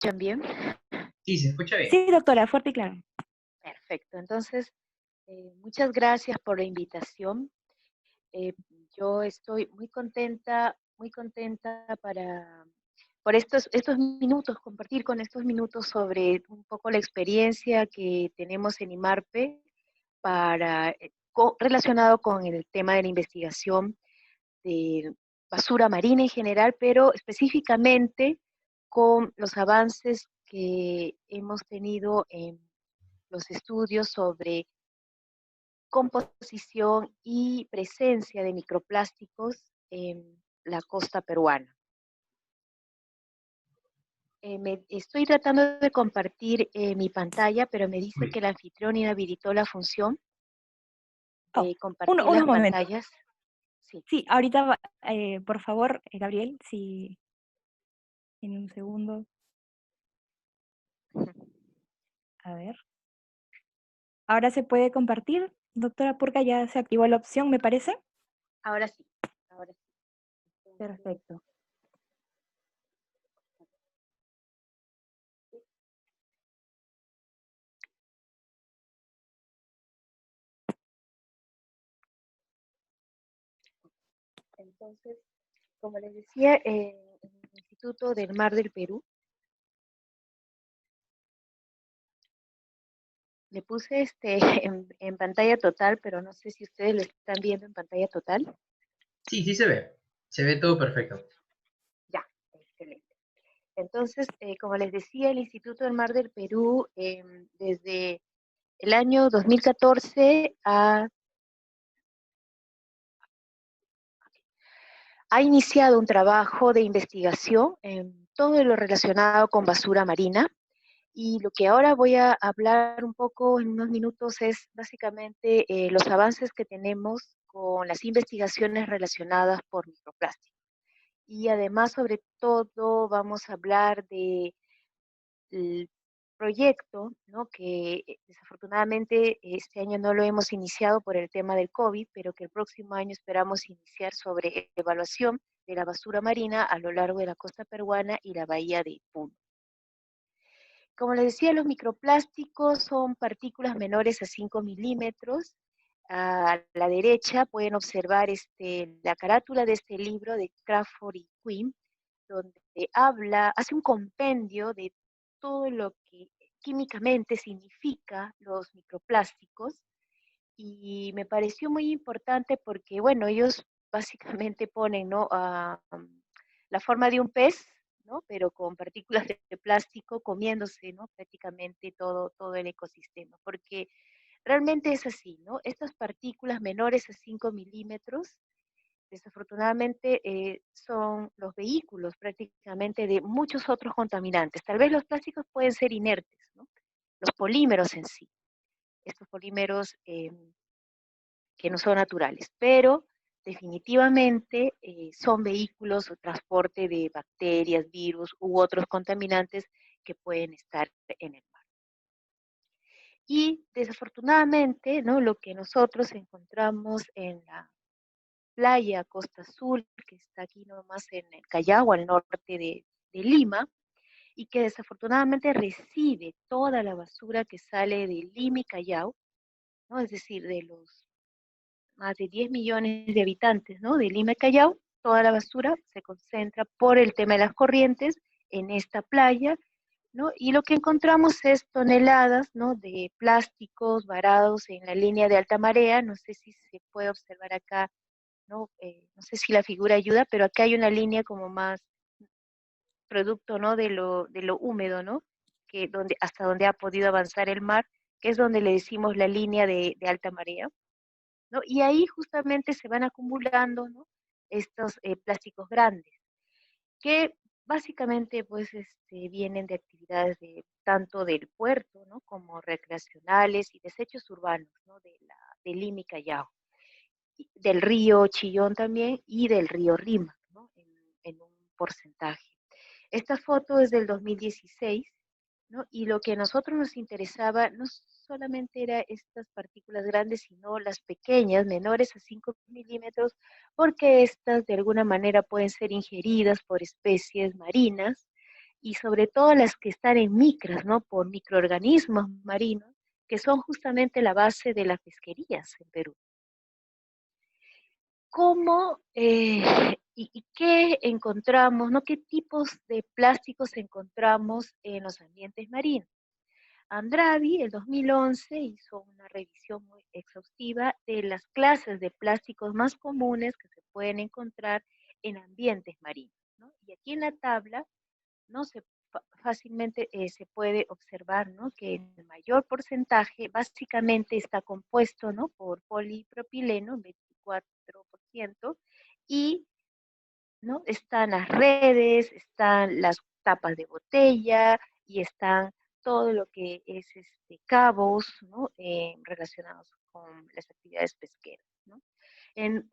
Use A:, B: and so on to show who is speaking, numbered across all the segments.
A: ¿Escuchan bien?
B: Sí, se escucha bien.
C: Sí, doctora, fuerte y claro.
A: Perfecto. Entonces, muchas gracias por la invitación. Eh, yo estoy muy contenta por estos minutos, compartir con estos minutos sobre un poco la experiencia que tenemos en IMARPE relacionado con el tema de la investigación de basura marina en general, pero específicamente con los avances que hemos tenido en los estudios sobre composición y presencia de microplásticos en la costa peruana. Estoy tratando de compartir mi pantalla, pero me dice que el anfitrión inhabilitó la función
C: Oh,
A: de compartir las
C: unos momentos.
A: pantallas. Sí.
C: Sí, ahorita, por favor, Gabriel, si en un segundo. A ver. Ahora se puede compartir. Doctora Purga, ya se activó la opción, me parece.
A: Ahora sí, ahora sí.
C: Perfecto.
A: Entonces, como les decía, en el Instituto del Mar del Perú, le puse en pantalla total, pero no sé si ustedes lo están viendo en pantalla total.
B: Sí, sí se ve. Se ve todo perfecto.
A: Ya, excelente. Entonces, como les decía, el Instituto del Mar del Perú, desde el año 2014 ha iniciado un trabajo de investigación en todo lo relacionado con basura marina. Y lo que ahora voy a hablar un poco en unos minutos es básicamente los avances que tenemos con las investigaciones relacionadas por microplásticos. Y además, sobre todo, vamos a hablar de el proyecto, ¿no? Que desafortunadamente este año no lo hemos iniciado por el tema del COVID, pero que el próximo año esperamos iniciar sobre evaluación de la basura marina a lo largo de la costa peruana y la bahía de Puno. Como les decía, los microplásticos son partículas menores a 5 milímetros. A la derecha pueden observar la carátula de este libro de Crawford y Quinn, donde hace un compendio de todo lo que químicamente significa los microplásticos, y me pareció muy importante porque, bueno, ellos básicamente ponen, ¿no? La forma de un pez, ¿no? Pero con partículas de plástico comiéndose, ¿no? Prácticamente todo el ecosistema, porque realmente es así, ¿no? Estas partículas menores a 5 milímetros, desafortunadamente, son los vehículos prácticamente de muchos otros contaminantes. Tal vez los plásticos pueden ser inertes, ¿no? Los polímeros en sí, estos polímeros que no son naturales, pero definitivamente son vehículos o transporte de bacterias, virus u otros contaminantes que pueden estar en el mar. Y desafortunadamente, ¿no? Lo que nosotros encontramos en la playa Costa Azul, que está aquí nomás en el Callao, al norte de Lima, y que desafortunadamente recibe toda la basura que sale de Lima y Callao, ¿no? Es decir, de los más de 10 millones de habitantes, ¿no? De Lima y Callao, toda la basura se concentra por el tema de las corrientes en esta playa, ¿no? Y lo que encontramos es toneladas, ¿no? De plásticos varados en la línea de alta marea. No sé si se puede observar acá, ¿no? No sé si la figura ayuda, pero acá hay una línea como más producto, ¿no? De lo húmedo, ¿no? Hasta donde ha podido avanzar el mar, que es donde le decimos la línea de alta marea, ¿no? Y ahí justamente se van acumulando, ¿no? Estos plásticos grandes, que básicamente pues vienen de actividades tanto del puerto, ¿no? Como recreacionales y desechos urbanos, ¿no? De Lima y Callao, del río Chillón también y del río Rima, ¿no? En un porcentaje. Esta foto es del 2016, ¿no? Y lo que a nosotros nos interesaba no solamente era estas partículas grandes, sino las pequeñas, menores a 5 milímetros, porque estas de alguna manera pueden ser ingeridas por especies marinas y sobre todo las que están en micras, ¿no? Por microorganismos marinos, que son justamente la base de las pesquerías en Perú. ¿Cómo y qué encontramos, ¿no? ¿Qué tipos de plásticos encontramos en los ambientes marinos? Andrade, el 2011, hizo una revisión muy exhaustiva de las clases de plásticos más comunes que se pueden encontrar en ambientes marinos, ¿no? Y aquí en la tabla, ¿no? Fácilmente se puede observar, ¿no? Que el mayor porcentaje básicamente está compuesto, ¿no? Por polipropileno, 24%, y, ¿no? Están las redes, están las tapas de botella y están todo lo que es cabos, ¿no? Relacionados con las actividades pesqueras, ¿no? En,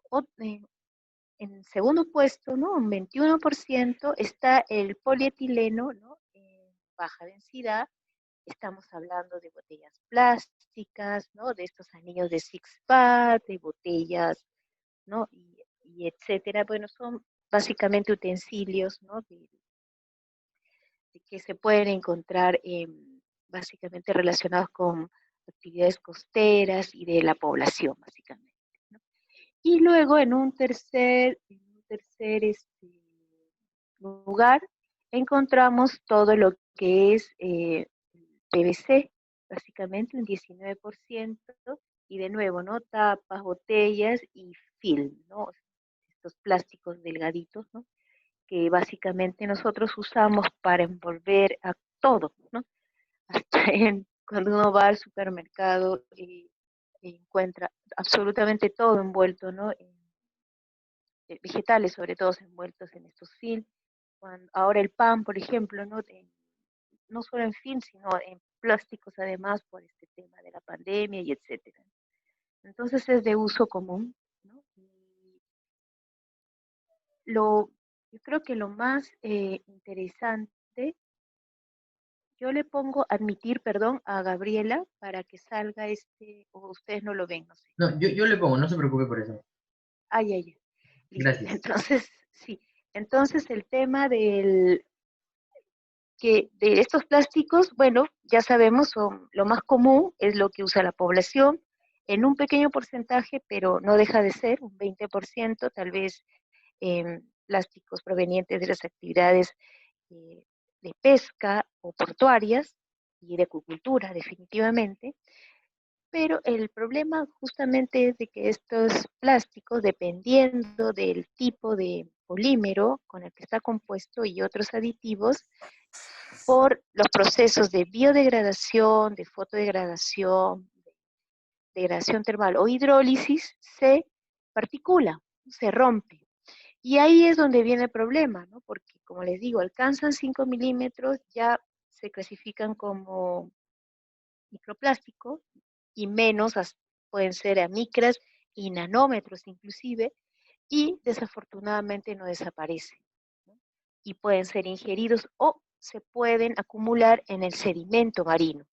A: en segundo puesto, ¿no? Un 21% está el polietileno, ¿no? En baja densidad. Estamos hablando de botellas plásticas, ¿no? De estos anillos de six-pack, de botellas, ¿no? Y etcétera. Bueno, son básicamente utensilios, ¿no? De que se pueden encontrar básicamente relacionados con actividades costeras y de la población, básicamente, ¿no? Y luego en un tercer lugar encontramos todo lo que es PVC, básicamente un 19%, y de nuevo, ¿no? Tapas, botellas y film, ¿no? Estos plásticos delgaditos, ¿no? Que básicamente nosotros usamos para envolver a todo, ¿no? Hasta cuando uno va al supermercado y encuentra absolutamente todo envuelto, ¿no? Vegetales sobre todo envueltos en estos film. Ahora el pan, por ejemplo, ¿no? No solo en film, sino en plásticos además por este tema de la pandemia y etcétera. Entonces es de uso común, ¿no? Y yo creo que lo más interesante, yo le pongo admitir, perdón, a Gabriela para que salga o ustedes no lo ven, no sé.
B: No, yo le pongo, no se preocupe por eso.
A: Ay, ay, ay. Listo.
B: Gracias.
A: Entonces, sí. Entonces el tema de estos plásticos, bueno, ya sabemos, son lo más común, es lo que usa la población, en un pequeño porcentaje, pero no deja de ser, un 20%, tal vez plásticos provenientes de las actividades eh, de pesca o portuarias y de acuicultura, definitivamente. Pero el problema justamente es de que estos plásticos, dependiendo del tipo de polímero con el que está compuesto y otros aditivos, por los procesos de biodegradación, de fotodegradación, degradación termal o hidrólisis, se particula, se rompe. Y ahí es donde viene el problema, ¿no? Porque, como les digo, alcanzan 5 milímetros, ya se clasifican como microplástico, y menos pueden ser a micras y nanómetros inclusive, y desafortunadamente no desaparecen, ¿no? Y pueden ser ingeridos o se pueden acumular en el sedimento marino.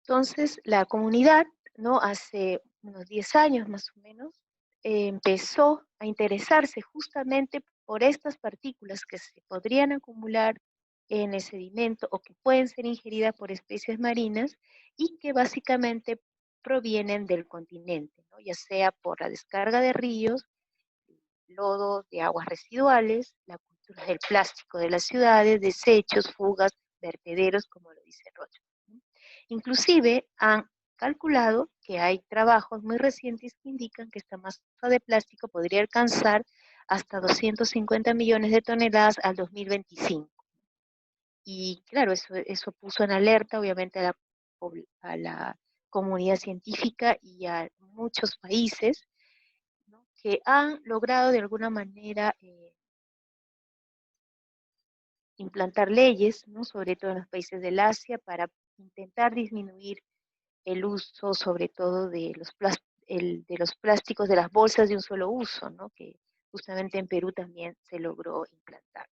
A: Entonces, la comunidad, ¿no? Hace unos 10 años más o menos, empezó a interesarse justamente por estas partículas que se podrían acumular en el sedimento o que pueden ser ingeridas por especies marinas y que básicamente provienen del continente, ¿no? Ya sea por la descarga de ríos, lodos de aguas residuales, la cultura del plástico de las ciudades, desechos, fugas, vertederos, como lo dice Rocha, ¿no? Inclusive han calculado que hay trabajos muy recientes que indican que esta masa de plástico podría alcanzar hasta 250 millones de toneladas al 2025. Y claro, eso puso en alerta obviamente a la comunidad científica y a muchos países, ¿no? Que han logrado de alguna manera implantar leyes, ¿no? Sobre todo en los países del Asia, para intentar disminuir el uso sobre todo de de los plásticos de las bolsas de un solo uso, ¿no? Que justamente en Perú también se logró implantar.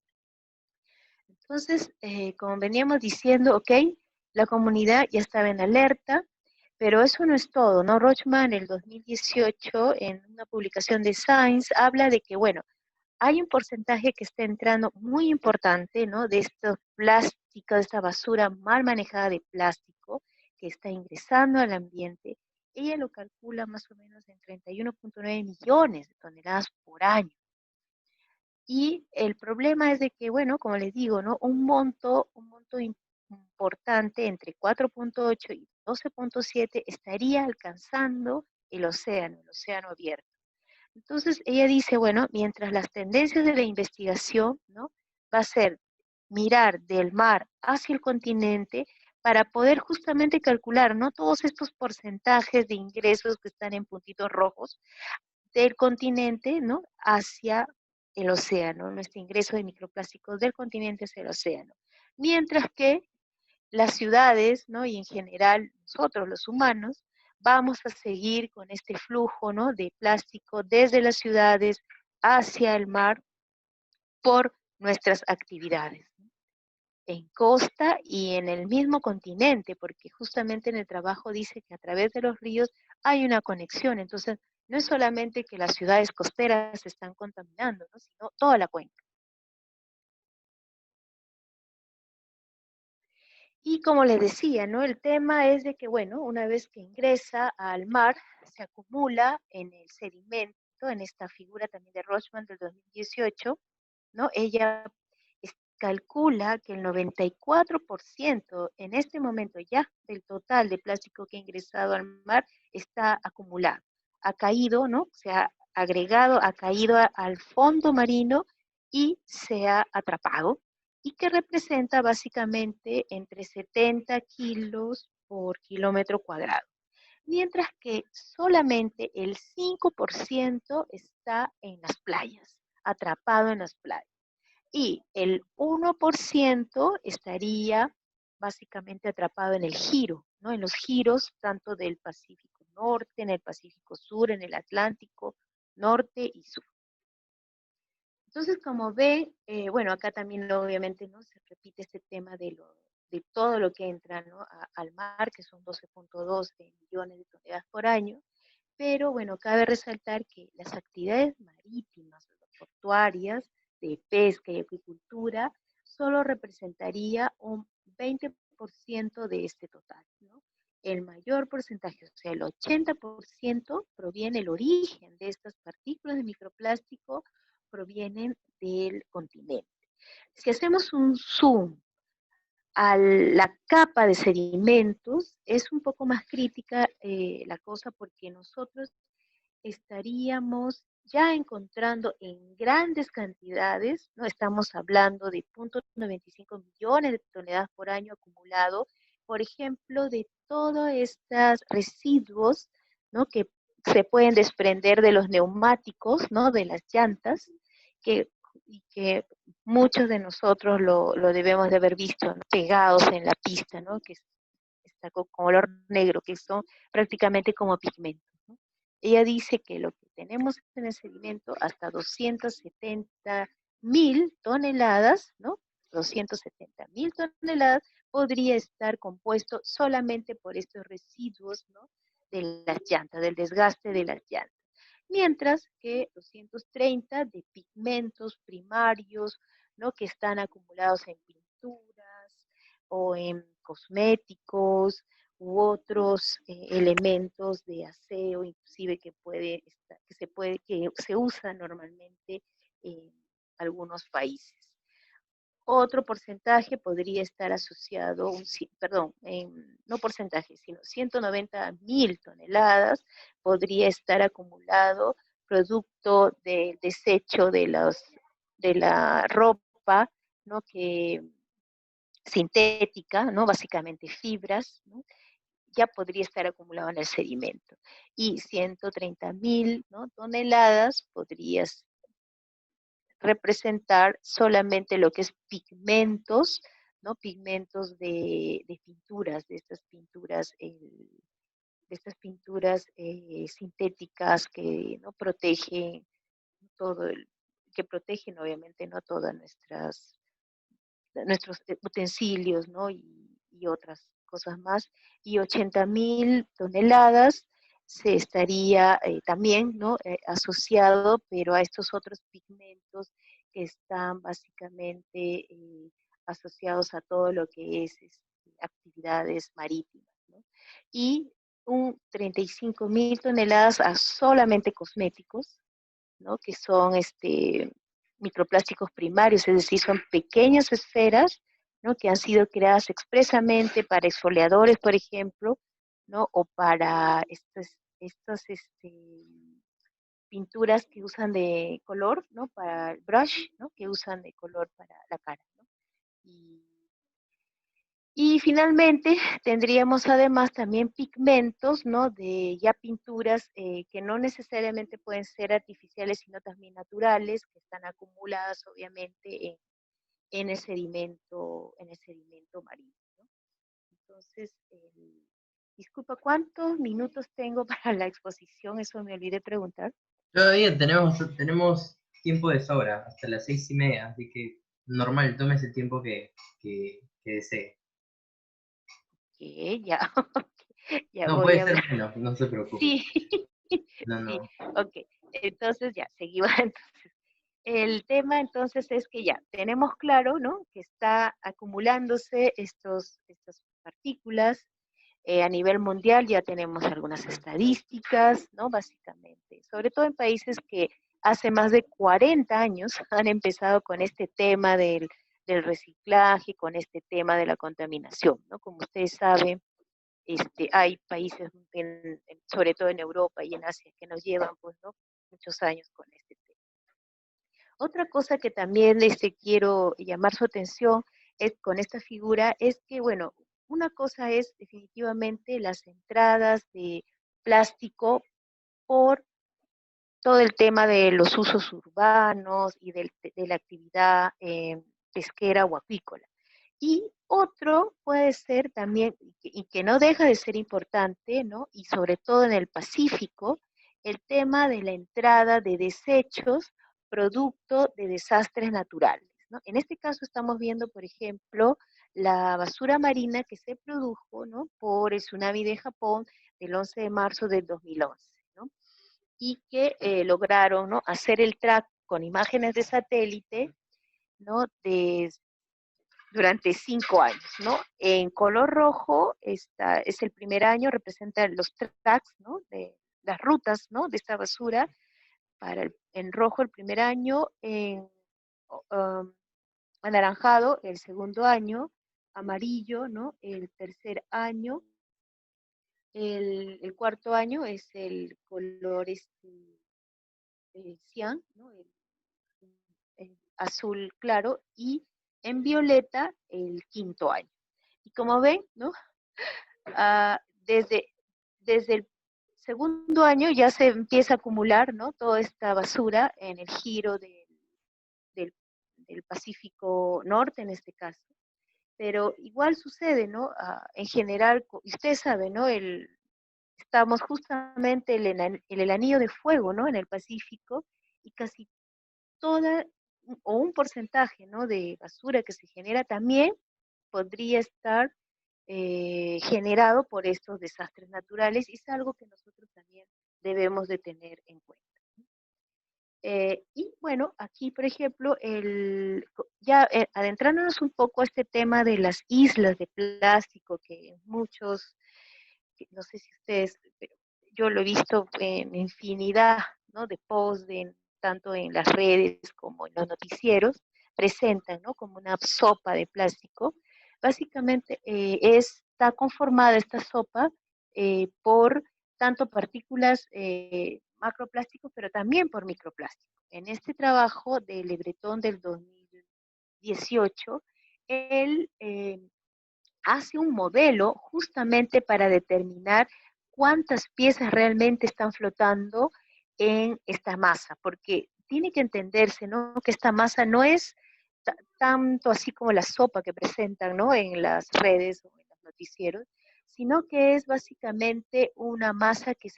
A: Entonces, como veníamos diciendo, ok, la comunidad ya estaba en alerta, Pero eso no es todo, ¿no? Rochman en el 2018, en una publicación de Science, habla de que, bueno, hay un porcentaje que está entrando muy importante, ¿no? De estos plásticos, de esta basura mal manejada de plástico que está ingresando al ambiente. Ella lo calcula más o menos en 31.9 millones de toneladas por año. Y el problema es de que, bueno, como les digo, ¿no? Un monto importante entre 4.8 y 12.7 estaría alcanzando el océano abierto. Entonces ella dice, bueno, mientras las tendencias de la investigación, ¿no? Va a ser mirar del mar hacia el continente para poder justamente calcular, ¿no? Todos estos porcentajes de ingresos que están en puntitos rojos del continente, ¿no? Hacia el océano, nuestro ingreso de microplásticos del continente hacia el océano. Mientras que las ciudades, ¿no? Y en general nosotros los humanos, vamos a seguir con este flujo, ¿no? De plástico desde las ciudades hacia el mar por nuestras actividades, ¿no? En costa y en el mismo continente, porque justamente en el trabajo dice que a través de los ríos hay una conexión. Entonces, no es solamente que las ciudades costeras se están contaminando, ¿no? Sino toda la cuenca. Y como les decía, ¿no? El tema es de que, bueno, una vez que ingresa al mar, se acumula en el sedimento, en esta figura también de Rochman del 2018, ¿no? Ella calcula que el 94% en este momento ya del total de plástico que ha ingresado al mar está acumulado. Ha caído, ¿no? Se ha agregado, ha caído al fondo marino y se ha atrapado, y que representa básicamente entre 70 kilos por kilómetro cuadrado, mientras que solamente el 5% está en las playas, atrapado en las playas, y el 1% estaría básicamente atrapado en el giro, ¿no? En los giros tanto del Pacífico Norte, en el Pacífico Sur, en el Atlántico Norte y Sur. Entonces, como ven, bueno, acá también obviamente, ¿no? Se repite este tema de todo lo que entra, ¿no? Al mar, que son 12.2 millones de toneladas por año, pero bueno, cabe resaltar que las actividades marítimas, portuarias, de pesca y acuicultura, solo representaría un 20% de este total, ¿no? El mayor porcentaje, o sea, el 80% proviene, el origen de estas partículas de microplástico provienen del continente. Si hacemos un zoom a la capa de sedimentos, es un poco más crítica la cosa, porque nosotros estaríamos ya encontrando en grandes cantidades, no estamos hablando de 0.95 millones de toneladas por año acumulado, por ejemplo, de todos estos residuos, ¿no? Que se pueden desprender de los neumáticos, ¿no? De las llantas, y que muchos de nosotros lo debemos de haber visto, ¿no? Pegados en la pista, ¿no? Que está con color negro, que son prácticamente como pigmentos, ¿no? Ella dice que lo que tenemos en el sedimento, hasta 270.000 toneladas, ¿no? 270.000 toneladas podría estar compuesto solamente por estos residuos, ¿no? De las llantas, del desgaste de las llantas. Mientras que 230 de pigmentos primarios, ¿no? Que están acumulados en pinturas o en cosméticos u otros elementos de aseo, inclusive que se usa normalmente en algunos países. Otro porcentaje podría estar asociado, perdón, no porcentaje, sino 190.000 toneladas podría estar acumulado producto del desecho de la ropa, ¿no? Que sintética, ¿no? Básicamente fibras, ¿no? Ya podría estar acumulado en el sedimento. Y 130.000, ¿no? toneladas podrías representar solamente lo que es pigmentos, ¿no? Pigmentos de pinturas, de estas pinturas sintéticas que no protegen todo que protegen obviamente no todas nuestros utensilios, ¿no? Y otras cosas más, y 80.000 toneladas se estaría también, ¿no? Asociado, pero a estos otros pigmentos que están básicamente asociados a todo lo que es actividades marítimas, ¿no? Y un 35.000 toneladas a solamente cosméticos, ¿no? Que son microplásticos primarios, es decir, son pequeñas esferas, ¿no? Que han sido creadas expresamente para exfoliadores, por ejemplo, ¿no? O para estas pinturas que usan de color, ¿no? Para el brush, ¿no? Que usan de color para la cara, ¿no? Y finalmente tendríamos además también pigmentos, ¿no? De ya pinturas que no necesariamente pueden ser artificiales, sino también naturales, que están acumuladas obviamente en el sedimento marino, ¿no? Entonces, disculpa, ¿cuántos minutos tengo para la exposición? Eso me olvidé preguntar.
B: Todavía tenemos tiempo de sobra, hasta las 6:30, así que normal, tómese el tiempo que desee.
A: Que ya, ya
B: No,
A: voy
B: puede
A: a
B: ser
A: hablar.
B: menos, no se preocupe.
A: Sí,
B: No,
A: sí,
B: no.
A: ok. Entonces ya, seguimos. Entonces, el tema entonces es que ya tenemos claro, ¿no? Que está acumulándose estas partículas a nivel mundial, ya tenemos algunas estadísticas, ¿no? Básicamente, sobre todo en países que hace más de 40 años han empezado con este tema del reciclaje, con este tema de la contaminación, ¿no? Como ustedes saben, hay países, sobre todo en Europa y en Asia, que nos llevan, pues, ¿no? Muchos años con este tema. Otra cosa que también quiero llamar su atención con esta figura es que, bueno, una cosa es definitivamente las entradas de plástico por todo el tema de los usos urbanos y de la actividad pesquera o acuícola. Y otro puede ser también, y que no deja de ser importante, ¿no? Y sobre todo en el Pacífico, el tema de la entrada de desechos producto de desastres naturales, ¿no? En este caso estamos viendo, por ejemplo, la basura marina que se produjo, ¿no? Por el tsunami de Japón del 11 de marzo del 2011, ¿no? Y que lograron, ¿no? Hacer el track con imágenes de satélite, ¿no? Durante 5 años, ¿no? En color rojo es el primer año, representa los tracks, ¿no? De las rutas, ¿no? De esta basura. En rojo el primer año, en um, anaranjado el segundo año, amarillo, ¿no? El tercer año, el cuarto año es el color cian, ¿no? El azul claro, y en violeta el quinto año. Y como ven, ¿no? Desde, desde el segundo año ya se empieza a acumular, ¿no? Toda esta basura en el giro del, del Pacífico Norte en este caso. Pero igual sucede, ¿no? En general, usted sabe, ¿no? Estamos justamente en el anillo de fuego, ¿no? En el Pacífico, y casi toda o un porcentaje, ¿no? De basura que se genera también podría estar generado por estos desastres naturales, y es algo que nosotros también debemos de tener en cuenta. Y bueno, aquí por ejemplo, ya adentrándonos un poco a este tema de las islas de plástico, que muchos, no sé si ustedes, pero yo lo he visto en infinidad, ¿no? De posts, tanto en las redes como en los noticieros, presentan, ¿no? Como una sopa de plástico. Básicamente está conformada esta sopa por tanto partículas macroplásticos, pero también por microplásticos. En este trabajo de Le Breton del 2018, él hace un modelo justamente para determinar cuántas piezas realmente están flotando en esta masa, porque tiene que entenderse, ¿no? Que esta masa no es tanto así como la sopa que presentan, ¿no? En las redes o en los noticieros, sino que es básicamente una masa que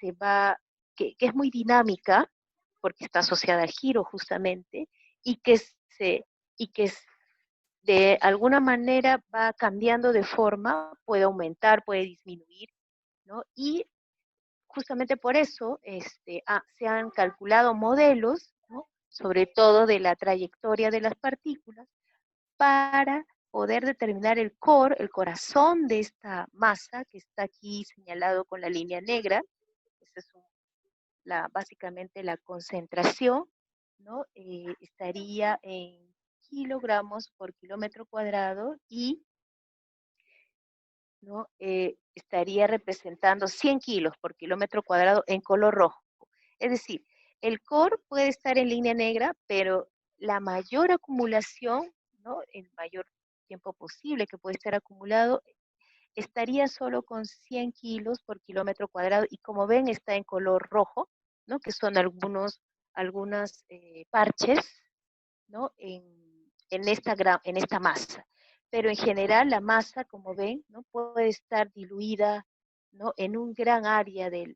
A: es muy dinámica, porque está asociada al giro justamente, y que se, y que de alguna manera va cambiando de forma, puede aumentar, puede disminuir, ¿no? Y justamente por eso se han calculado modelos, ¿no? Sobre todo de la trayectoria de las partículas, para poder determinar el core, el corazón de esta masa, que está aquí señalado con la línea negra. Esa es básicamente la concentración, ¿no? Estaría en kilogramos por kilómetro cuadrado y, ¿no? Estaría representando 100 kilos por kilómetro cuadrado en color rojo. Es decir, el core puede estar en línea negra, pero la mayor acumulación, ¿no? El mayor tiempo posible que puede estar acumulado, estaría solo con 100 kilos por kilómetro cuadrado, y como ven está en color rojo, ¿no? Que son algunas parches, ¿no? En esta masa. Pero en general la masa, como ven, ¿no? Puede estar diluida, ¿no? En un gran área en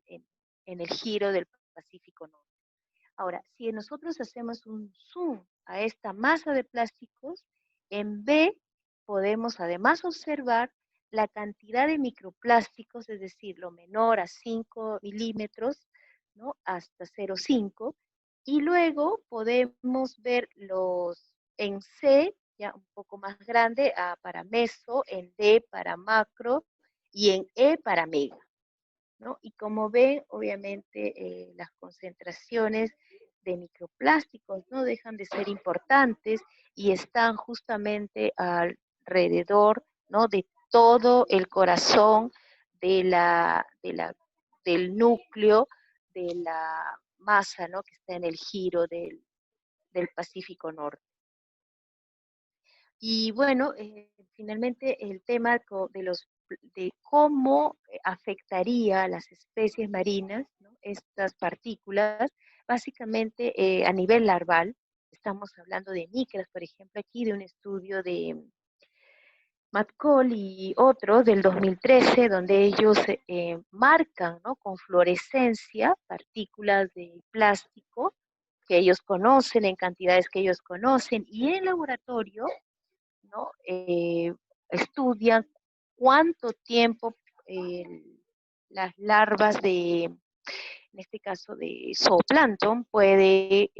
A: el giro del Pacífico Norte. Ahora, si nosotros hacemos un zoom a esta masa de plásticos, en B podemos además observar la cantidad de microplásticos, es decir, lo menor a 5 milímetros, ¿no? Hasta 0,5, y luego podemos ver en C, ya un poco más grande, para meso, en D para macro, y en E para mega, ¿no? Y como ven, obviamente las concentraciones de microplásticos no dejan de ser importantes y están justamente alrededor, ¿no? De todo el corazón del núcleo de la masa, ¿no? Que está en el giro del Pacífico Norte. Y bueno, finalmente el tema de cómo afectaría a las especies marinas, ¿no? Estas partículas, básicamente a nivel larval. Estamos hablando de micras, por ejemplo, aquí de un estudio de Matt Cole y otro del 2013, donde ellos marcan, ¿no? Con fluorescencia partículas de plástico que ellos conocen, en cantidades que ellos conocen, y en laboratorio, ¿no? Estudian cuánto tiempo las larvas en este caso de zooplancton, puede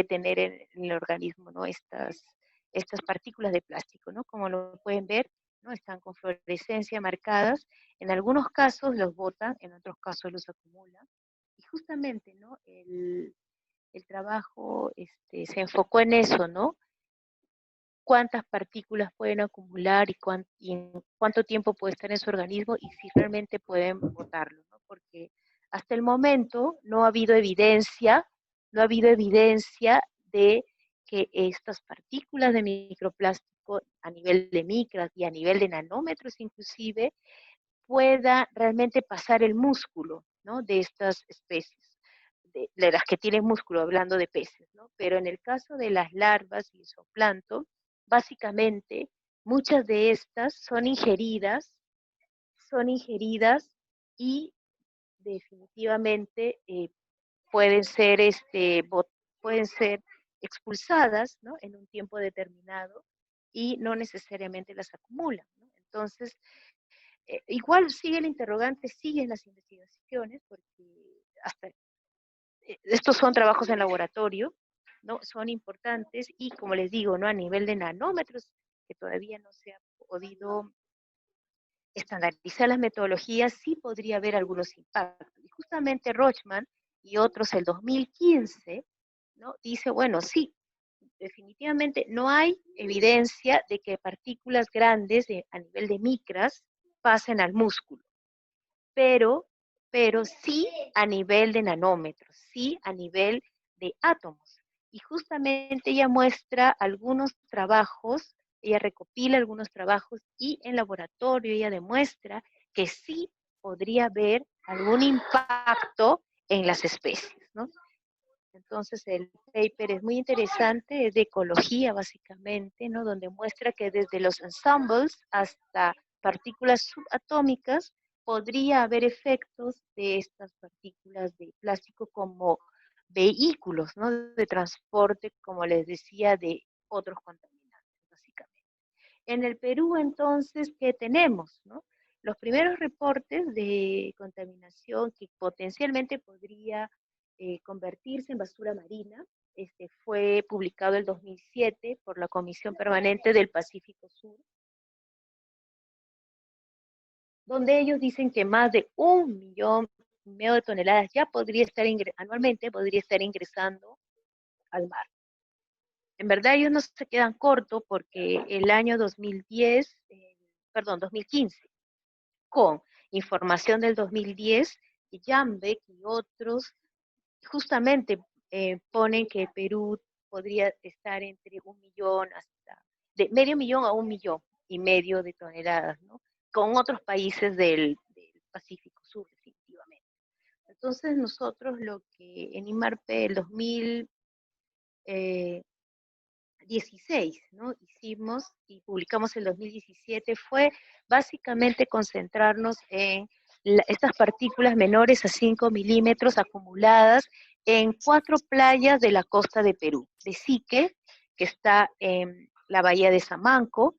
A: tener en el organismo, ¿no? Estas partículas de plástico, ¿no? Como lo pueden ver, ¿no? Están con fluorescencia marcadas. En algunos casos los botan, en otros casos los acumulan. Y justamente, ¿no? El trabajo se enfocó en eso, ¿no? Cuántas partículas pueden acumular y en cuánto tiempo puede estar en su organismo y si realmente pueden botarlo, ¿no? Porque hasta el momento no ha habido evidencia de que estas partículas de microplástico a nivel de micras y a nivel de nanómetros inclusive pueda realmente pasar el músculo, ¿no? De estas especies, de las que tienen músculo, hablando de peces, ¿no? Pero en el caso de las larvas y el zooplancton, básicamente muchas de estas son ingeridas y definitivamente pueden ser, pueden ser expulsadas, ¿no? En un tiempo determinado y no necesariamente las acumulan, ¿no? Entonces, igual sigue el interrogante, siguen las investigaciones, porque estos son trabajos en laboratorio, ¿no? Son importantes y, como les digo, ¿no? A nivel de nanómetros, que todavía no se ha podido estandarizar las metodologías, sí podría haber algunos impactos. Y justamente Rochman y otros el 2015, ¿no? Dice, bueno, sí, definitivamente no hay evidencia de que partículas grandes a nivel de micras pasen al músculo, pero, pero sí a nivel de nanómetros, sí a nivel de átomos. Y justamente ella muestra algunos trabajos, ella recopila algunos trabajos y en laboratorio ella demuestra que sí podría haber algún impacto en las especies, ¿no? Entonces el paper es muy interesante, es de ecología básicamente, ¿no? Donde muestra que desde los ensembles hasta partículas subatómicas podría haber efectos de estas partículas de plástico como vehículos, ¿no? De transporte, como les decía, de otros contaminantes. En el Perú, entonces, ¿qué tenemos? ¿No? Los primeros reportes de contaminación que potencialmente podría convertirse en basura marina, fue publicado en 2007 por la Comisión Permanente del Pacífico Sur, donde ellos dicen que más de 1,5 millones de toneladas ya podría estar anualmente podría estar ingresando al mar. En verdad ellos no se quedan cortos porque el año 2015, con información del 2010, Yambek y otros justamente ponen que Perú podría estar entre 1 millón de medio millón a 1,5 millones de toneladas, ¿no? Con otros países del Pacífico Sur, definitivamente. Entonces nosotros lo que en IMARPE el 2016, ¿no? hicimos y publicamos el 2017 fue básicamente concentrarnos en estas partículas menores a 5 milímetros acumuladas en 4 playas de la costa de Perú, de Sique, que está en la bahía de Samanco,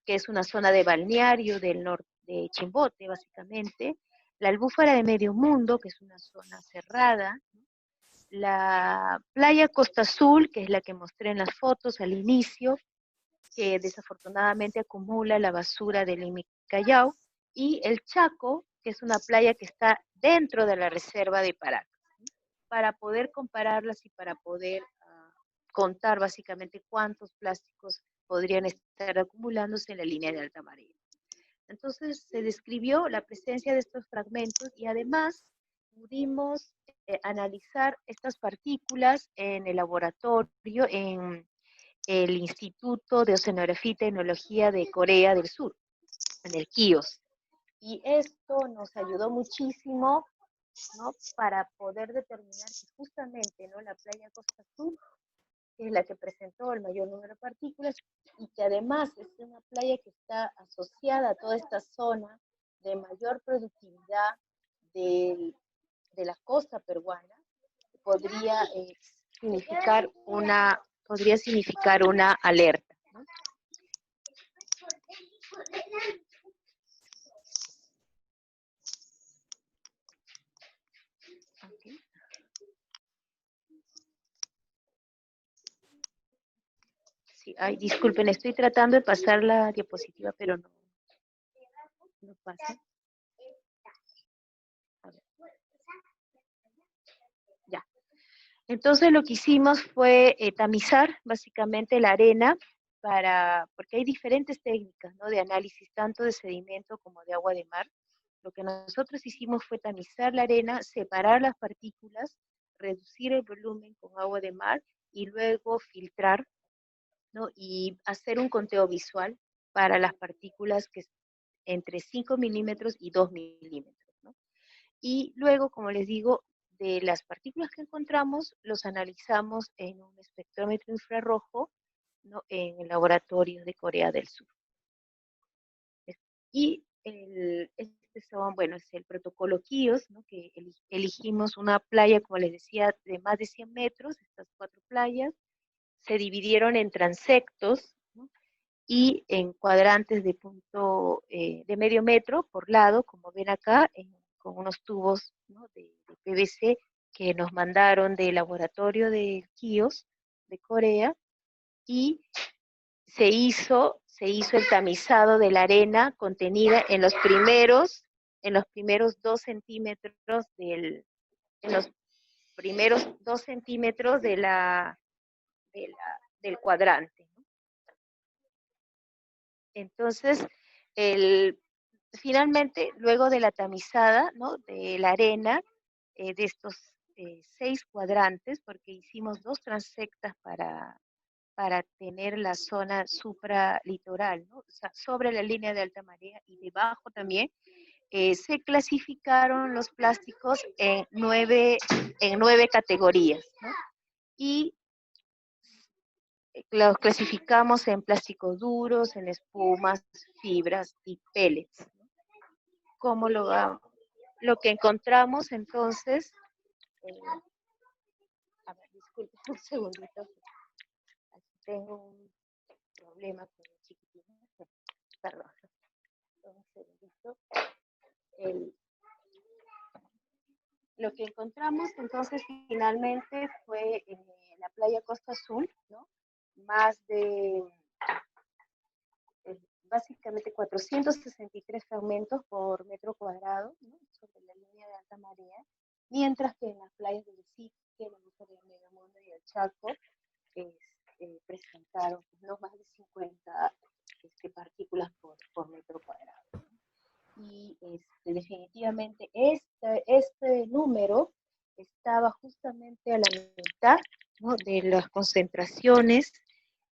A: que es una zona de balneario del norte de Chimbote, básicamente, la Albufara de Medio Mundo, que es una zona cerrada, la playa Costa Azul, que es la que mostré en las fotos al inicio, que desafortunadamente acumula la basura del Imi Callao, y el Chaco, que es una playa que está dentro de la reserva de Paracas, para poder compararlas y para poder contar básicamente cuántos plásticos podrían estar acumulándose en la línea de alta marea. Entonces se describió la presencia de estos fragmentos y además pudimos analizar estas partículas en el laboratorio, en el Instituto de Oceanografía y Tecnología de Corea del Sur, en el KIOS. Y esto nos ayudó muchísimo, ¿no? Para poder determinar que justamente, ¿no? la playa Costa Azul es la que presentó el mayor número de partículas y que además es una playa que está asociada a toda esta zona de mayor productividad de la costa peruana, podría significar una alerta, ¿no? Okay. Sí, ay, disculpen, estoy tratando de pasar la diapositiva, pero no pasa. A ver. Ya. Entonces lo que hicimos fue tamizar básicamente la arena porque hay diferentes técnicas, ¿no? de análisis tanto de sedimento como de agua de mar. Lo que nosotros hicimos fue tamizar la arena, separar las partículas, reducir el volumen con agua de mar y luego filtrar, ¿no? y hacer un conteo visual para las partículas que entre 5 milímetros y 2 milímetros. ¿no? Y luego, como les digo, de las partículas que encontramos, los analizamos en un espectrómetro infrarrojo, ¿no? en el laboratorio de Corea del Sur. Y bueno, es el protocolo KIOS, ¿no? que elegimos una playa, como les decía, de más de 100 metros, estas 4 playas, se dividieron en transectos, ¿no? y en cuadrantes de de medio metro por lado, como ven acá, con unos tubos, ¿no? de PVC que nos mandaron del laboratorio de KIOS de Corea, y se hizo el tamizado de la arena contenida en los primeros 2 centímetros en los primeros 2 centímetros del cuadrante. ¿no? Entonces, finalmente, luego de la tamizada, ¿no? de la arena, de estos 6 cuadrantes, porque hicimos 2 transectas para tener la zona supralitoral, ¿no? o sea, sobre la línea de alta marea y debajo también, se clasificaron los plásticos en 9 categorías, ¿no? y los clasificamos en plásticos duros, en espumas, fibras y pellets. ¿no? ¿Cómo lo que encontramos entonces? A ver, disculpen un segundito. Aquí tengo un problema con el chiquitín. perdón, un segundito. Lo que encontramos entonces finalmente fue en la playa Costa Azul, ¿no? Más de básicamente 463 fragmentos por metro cuadrado, ¿no? Sobre la línea de alta marea, mientras que en las playas del Iquique, la Isla de Megamundo y el Chaco presentaron no más de 50 partículas por metro cuadrado, ¿no? Y definitivamente este número estaba justamente a la mitad, ¿no? De las concentraciones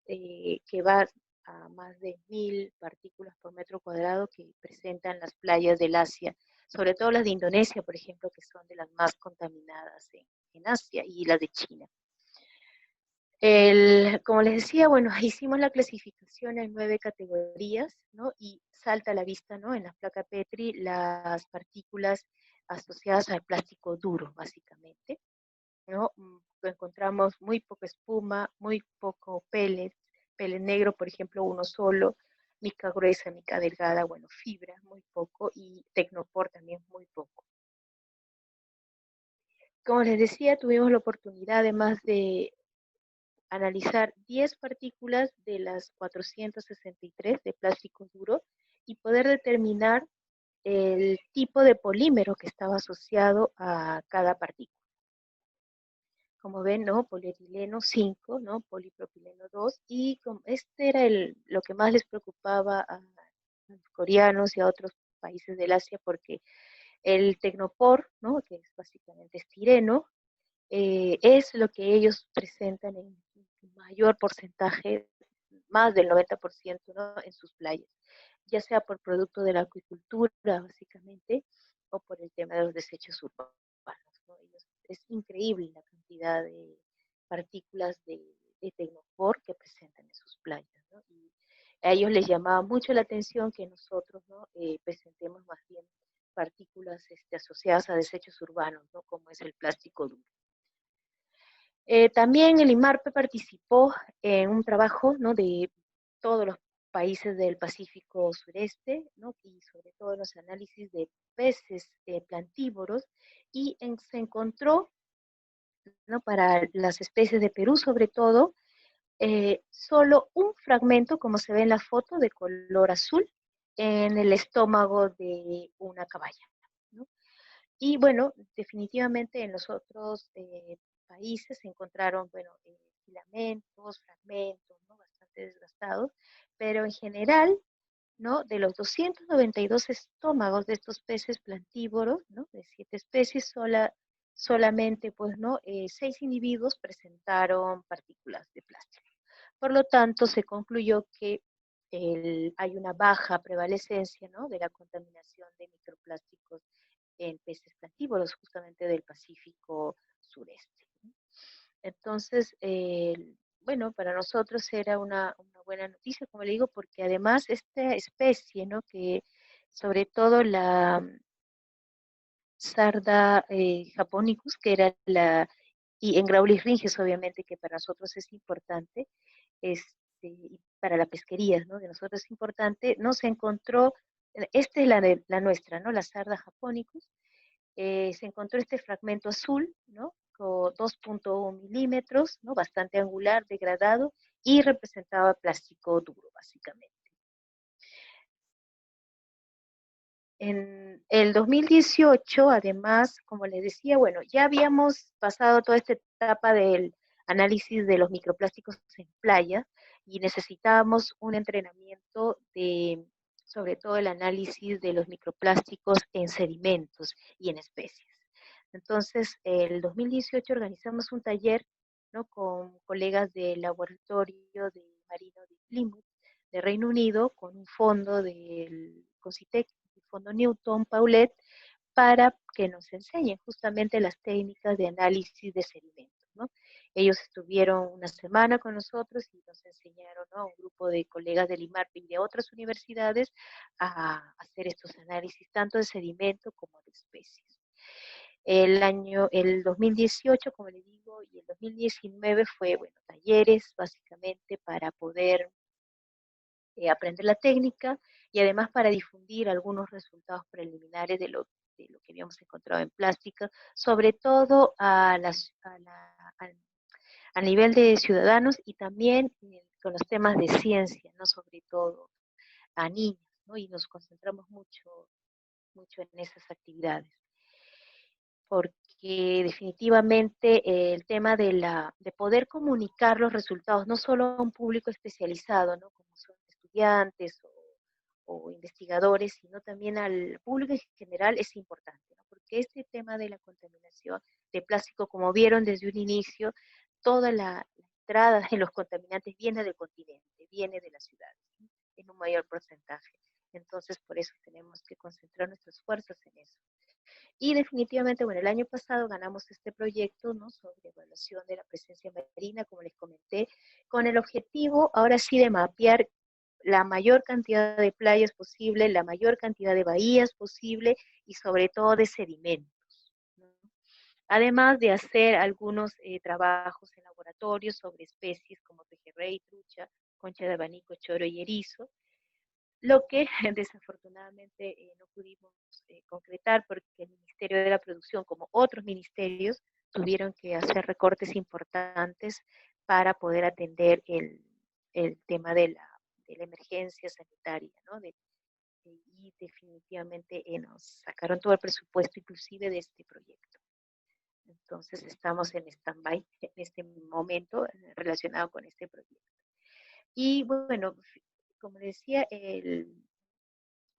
A: que va a más de 1000 partículas por metro cuadrado que presentan las playas del Asia, sobre todo las de Indonesia, por ejemplo, que son de las más contaminadas en Asia, y las de China. Como les decía, bueno, hicimos la clasificación en 9 categorías, ¿no? Y salta a la vista, ¿no? En la placa Petri las partículas asociadas al plástico duro, básicamente, ¿no? Encontramos muy poca espuma, muy poco pellet negro, por ejemplo, uno solo, mica gruesa, mica delgada, bueno, fibra, muy poco, y tecnopor también muy poco. Como les decía, tuvimos la oportunidad, además de analizar 10 partículas de las 463 de plástico duro y poder determinar el tipo de polímero que estaba asociado a cada partícula. Como ven, ¿no? Polietileno 5, ¿no? Polipropileno 2, y este era lo que más les preocupaba a los coreanos y a otros países del Asia, porque el tecnopor, ¿no? Que es básicamente estireno, es lo que ellos presentan en mayor porcentaje, más del 90%, ¿no? En sus playas, ya sea por producto de la acuicultura, básicamente, o por el tema de los desechos urbanos, ¿no? Es increíble la cantidad de partículas de tecnopor que presentan en sus playas, ¿no? Y a ellos les llamaba mucho la atención que nosotros, ¿no? Presentemos más bien partículas asociadas a desechos urbanos, ¿no? Como es el plástico duro. También el IMARPE participó en un trabajo, ¿no? De todos los países del Pacífico sureste, ¿no? Y sobre todo en los análisis de peces plantívoros, y se encontró, ¿no? Para las especies de Perú sobre todo, solo un fragmento, como se ve en la foto, de color azul en el estómago de una caballa, ¿no? Y bueno, definitivamente en los otros países se encontraron, bueno, filamentos, fragmentos, ¿no? Bastante desgastados, pero en general, ¿no? De los 292 estómagos de estos peces plantívoros, ¿no? De 7 especies, solamente, pues, ¿no? 6 individuos presentaron partículas de plástico. Por lo tanto, se concluyó que hay una baja prevalecencia, ¿no? De la contaminación de microplásticos en peces plantívoros, justamente del Pacífico sureste. Entonces, bueno, para nosotros era una buena noticia, como le digo, porque además esta especie, ¿no? Que sobre todo la Sarda japonicus, que era y en Graulis ringes, obviamente, que para nosotros es importante, y para la pesquería, ¿no? De nosotros es importante, no se encontró, esta es la nuestra, ¿no? La Sarda japonicus. Se encontró este fragmento azul, ¿no? Con 2.1 milímetros, ¿no? Bastante angular, degradado, y representaba plástico duro, básicamente. En el 2018, además, como les decía, bueno, ya habíamos pasado toda esta etapa del análisis de los microplásticos en playa, y necesitábamos un entrenamiento sobre todo el análisis de los microplásticos en sedimentos y en especies. Entonces, el 2018 organizamos un taller, ¿no? Con colegas del laboratorio de marino de Plymouth, de Reino Unido, con un fondo del COSITEC, el Fondo Newton Paulet, para que nos enseñen justamente las técnicas de análisis de sedimentos, ¿no? Ellos estuvieron una semana con nosotros y nos enseñaron, ¿no? A un grupo de colegas del IMARPE y de otras universidades a hacer estos análisis, tanto de sedimento como de especies. El 2018, como le digo, y el 2019 fue, bueno, talleres básicamente para poder aprender la técnica, y además para difundir algunos resultados preliminares de lo que habíamos encontrado en plástica, sobre todo a nivel de ciudadanos y también con los temas de ciencia, ¿no? Sobre todo a niños, ¿no? Y nos concentramos mucho en esas actividades, porque definitivamente el tema de poder comunicar los resultados no solo a un público especializado, ¿no? Como son estudiantes o investigadores, sino también al público en general es importante, ¿no? Porque este tema de la contaminación de plástico, como vieron desde un inicio, toda la entrada de los contaminantes viene del continente, viene de las ciudades, ¿no? En un mayor porcentaje. Entonces, por eso tenemos que concentrar nuestras fuerzas en eso. Y definitivamente, bueno, el año pasado ganamos este proyecto, ¿no? Sobre evaluación de la presencia marina, como les comenté, con el objetivo, ahora sí, de mapear la mayor cantidad de playas posible, la mayor cantidad de bahías posible y sobre todo de sedimentos, ¿no? Además de hacer algunos trabajos en laboratorio sobre especies como pejerrey, trucha, concha de abanico, choro y erizo, lo que desafortunadamente no pudimos concretar porque el Ministerio de la Producción, como otros ministerios, tuvieron que hacer recortes importantes para poder atender el tema de la emergencia sanitaria, ¿no? Y definitivamente nos sacaron todo el presupuesto inclusive de este proyecto. Entonces estamos en stand-by en este momento relacionado con este proyecto. Y bueno, como decía,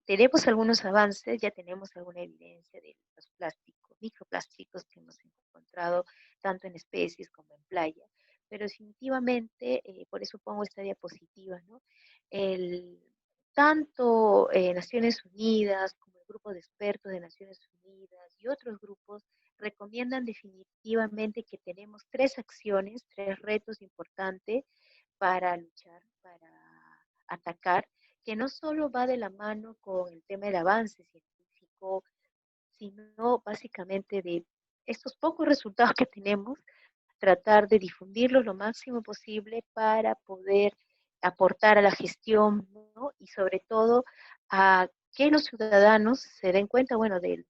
A: tenemos algunos avances, ya tenemos alguna evidencia de los plásticos, microplásticos que hemos encontrado tanto en especies como en playa, pero definitivamente, por eso pongo esta diapositiva, ¿no? El, tanto Naciones Unidas como el grupo de expertos de Naciones Unidas y otros grupos recomiendan definitivamente que tenemos tres acciones, tres retos importantes para luchar, para atacar, que no solo va de la mano con el tema del avance científico, sino básicamente de estos pocos resultados que tenemos, tratar de difundirlos lo máximo posible para poder aportar a la gestión, ¿no? Y sobre todo a que los ciudadanos se den cuenta, bueno, del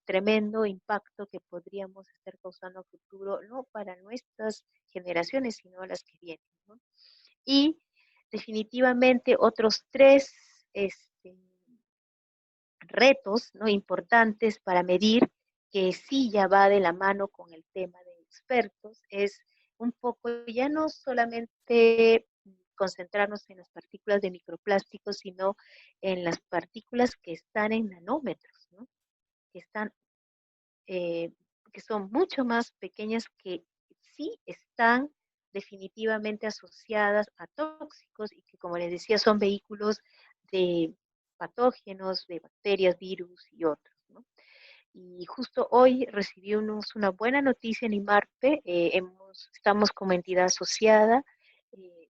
A: tremendo impacto que podríamos estar causando a futuro, no para nuestras generaciones, sino las que vienen, ¿no? Y definitivamente otros tres retos, ¿no? Importantes para medir, que sí ya va de la mano con el tema de expertos, es un poco ya no solamente concentrarnos en las partículas de microplásticos, sino en las partículas que están en nanómetros, ¿no? Que están eh, que son mucho más pequeñas, que sí están definitivamente asociadas a tóxicos y que, como les decía, son vehículos de patógenos, de bacterias, virus y otros, ¿no? Y justo hoy recibimos una buena noticia en IMARPE, estamos como entidad asociada,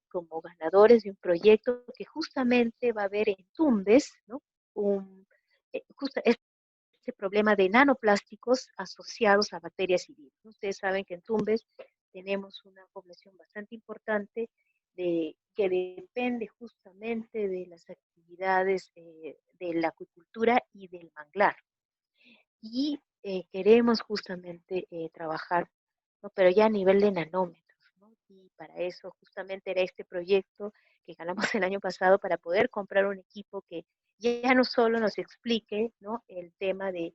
A: como ganadores de un proyecto que justamente va a haber en Tumbes, ¿no? Justo este problema de nanoplásticos asociados a bacterias y virus. Ustedes saben que en Tumbes tenemos una población bastante importante que depende justamente de las actividades de la acuicultura y del manglar. Y queremos justamente trabajar, ¿no? Pero ya a nivel de nanómetros, ¿no? Y para eso justamente era este proyecto que ganamos el año pasado para poder comprar un equipo que ya no solo nos explique, ¿no? El tema de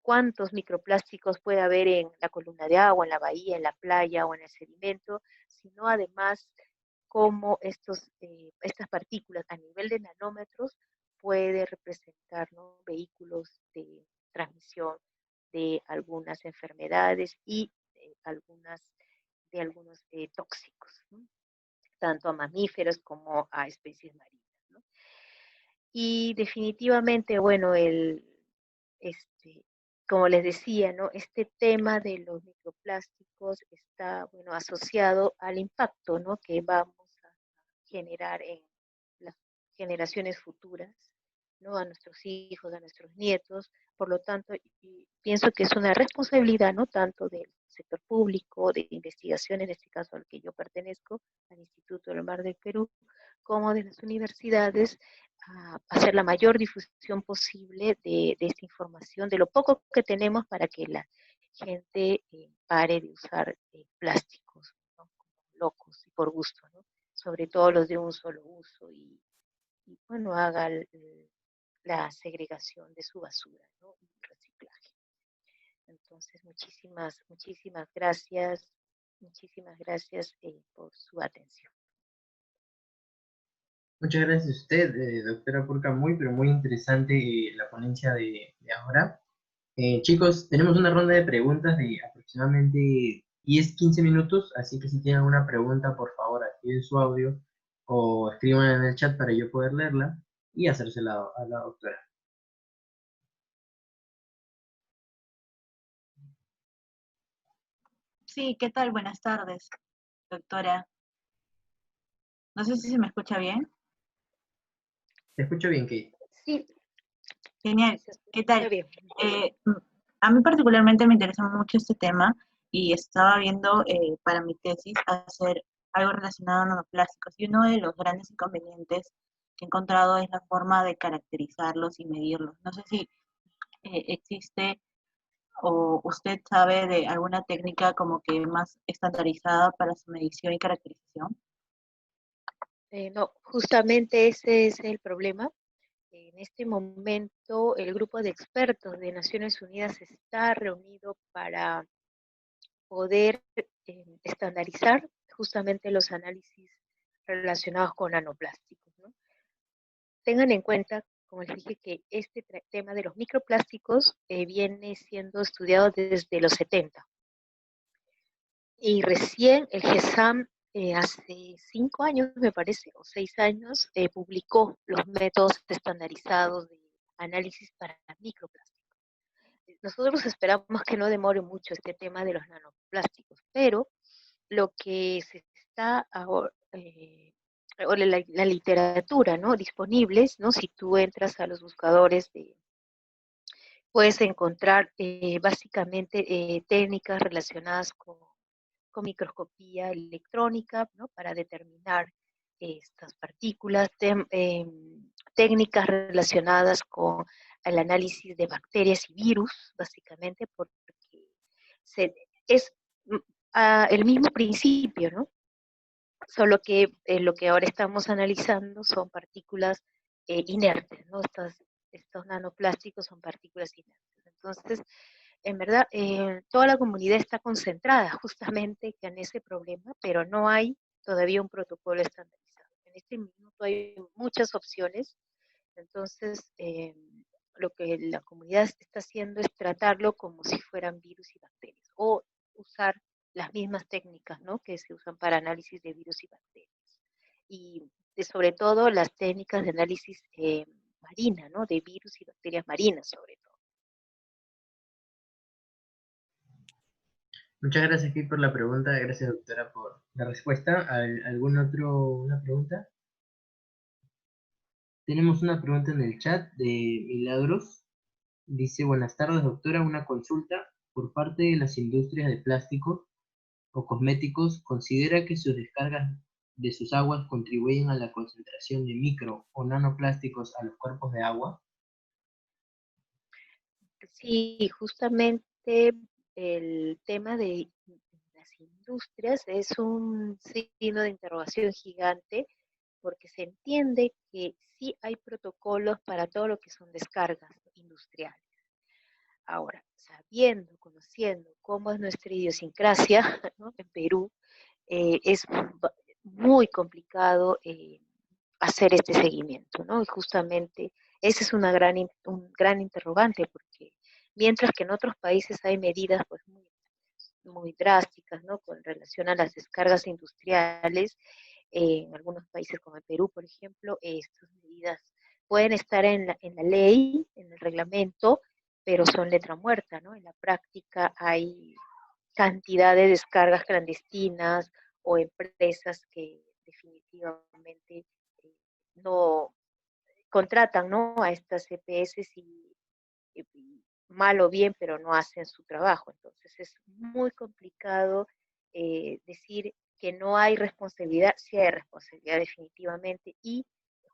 A: cuántos microplásticos puede haber en la columna de agua, en la bahía, en la playa o en el sedimento, sino además cómo estas partículas a nivel de nanómetros puede representar, ¿no? Vehículos de transmisión de algunas enfermedades y de algunos tóxicos, ¿no? Tanto a mamíferos como a especies marinas, ¿no? Y definitivamente, bueno, este, como les decía, ¿no? Este tema de los microplásticos está, bueno, asociado al impacto, ¿no? Que vamos a generar en las generaciones futuras, ¿no? A nuestros hijos, a nuestros nietos. Por lo tanto, y pienso que es una responsabilidad, ¿no? Tanto del sector público, de investigación, en este caso al que yo pertenezco, al Instituto del Mar del Perú, como de las universidades, a hacer la mayor difusión posible de esta información, de lo poco que tenemos para que la gente pare de usar plásticos, ¿no? Como locos y por gusto, ¿no? Sobre todo los de un solo uso y bueno, haga la segregación de su basura, ¿no? Y reciclaje. Entonces, muchísimas gracias por su atención.
B: Muchas gracias a usted, doctora Purka, muy, pero muy interesante la ponencia de ahora. Chicos, tenemos una ronda de preguntas de aproximadamente 10-15 minutos, así que si tienen alguna pregunta, por favor, activen su audio o escriban en el chat para yo poder leerla y hacérsela a la doctora.
D: Sí, ¿qué tal? Buenas tardes, doctora. No sé si se me escucha bien.
B: Te escucho bien, Kate.
A: Sí,
D: Genial.
A: se escucha
D: ¿Qué tal?
A: bien.
D: A mí particularmente me interesa mucho este tema y estaba viendo para mi tesis hacer algo relacionado a nanoplásticos. Y uno de los grandes inconvenientes que he encontrado es la forma de caracterizarlos y medirlos. No sé si existe o usted sabe de alguna técnica como que más estandarizada para su medición y caracterización.
A: No, justamente ese es el problema. En este momento, el grupo de expertos de Naciones Unidas está reunido para poder estandarizar justamente los análisis relacionados con nanoplásticos, ¿no? Tengan en cuenta, como les dije, que este tema de los microplásticos viene siendo estudiado desde los 70. Y recién el GESAM, hace 5 años, me parece, o 6 años, publicó los métodos estandarizados de análisis para microplásticos. Nosotros esperamos que no demore mucho este tema de los nanoplásticos, pero lo que se está ahora, o la literatura, ¿no? Disponibles, ¿no? Si tú entras a los buscadores puedes encontrar básicamente técnicas relacionadas con microscopía electrónica, ¿no? Para determinar estas partículas, técnicas relacionadas con el análisis de bacterias y virus, básicamente, porque es el mismo principio, ¿no? Solo que lo que ahora estamos analizando son partículas inertes, ¿no? Estos nanoplásticos son partículas inertes. Entonces, en verdad, toda la comunidad está concentrada justamente en ese problema, pero no hay todavía un protocolo estandarizado. En este minuto hay muchas opciones, entonces lo que la comunidad está haciendo es tratarlo como si fueran virus y bacterias, o usar las mismas técnicas, ¿no? Que se usan para análisis de virus y bacterias. Y sobre todo las técnicas de análisis marina, ¿no? De virus y bacterias marinas, sobre todo.
B: Muchas gracias, Kate, por la pregunta. Gracias, doctora, por la respuesta. ¿Una pregunta? Tenemos una pregunta en el chat de Milagros. Dice, buenas tardes, doctora, una consulta. Por parte de las industrias de plásticos o cosméticos, ¿considera que sus descargas de sus aguas contribuyen a la concentración de micro o nanoplásticos a los cuerpos de agua?
A: Sí, justamente el tema de las industrias es un signo de interrogación gigante porque se entiende que sí hay protocolos para todo lo que son descargas industriales. Ahora, sabiendo, conociendo cómo es nuestra idiosincrasia, ¿no? En Perú, es muy complicado hacer este seguimiento, ¿no? Y justamente ese es un gran interrogante, porque mientras que en otros países hay medidas pues muy drásticas, ¿no? Con relación a las descargas industriales, en algunos países como el Perú, por ejemplo, estas medidas pueden estar en la ley, en el reglamento, pero son letra muerta, ¿no? En la práctica hay cantidad de descargas clandestinas o empresas que definitivamente no contratan, ¿no? A estas EPS y mal o bien, pero no hacen su trabajo. Entonces es muy complicado decir que no hay responsabilidad, sí hay responsabilidad definitivamente, y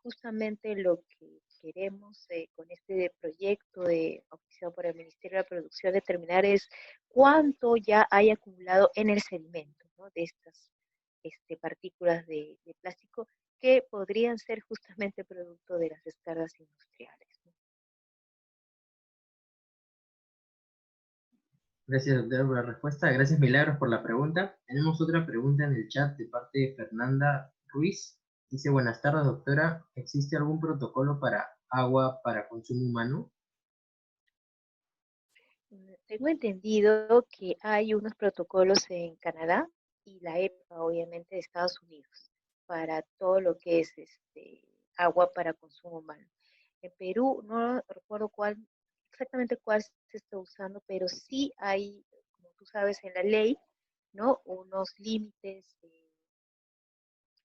A: justamente lo que queremos con este proyecto auspiciado por el Ministerio de la Producción determinar es cuánto ya hay acumulado en el sedimento, ¿no? De estas partículas de plástico que podrían ser justamente producto de las descargas industriales, ¿no?
B: Gracias, doctora, por la respuesta. Gracias, Milagros, por la pregunta. Tenemos otra pregunta en el chat de parte de Fernanda Ruiz. Dice, buenas tardes, doctora. ¿Existe algún protocolo para agua para consumo humano?
A: Tengo entendido que hay unos protocolos en Canadá y la EPA, obviamente, de Estados Unidos, para todo lo que es agua para consumo humano. En Perú, no recuerdo exactamente cuál se está usando, pero sí hay, como tú sabes, en la ley, ¿no? Unos límites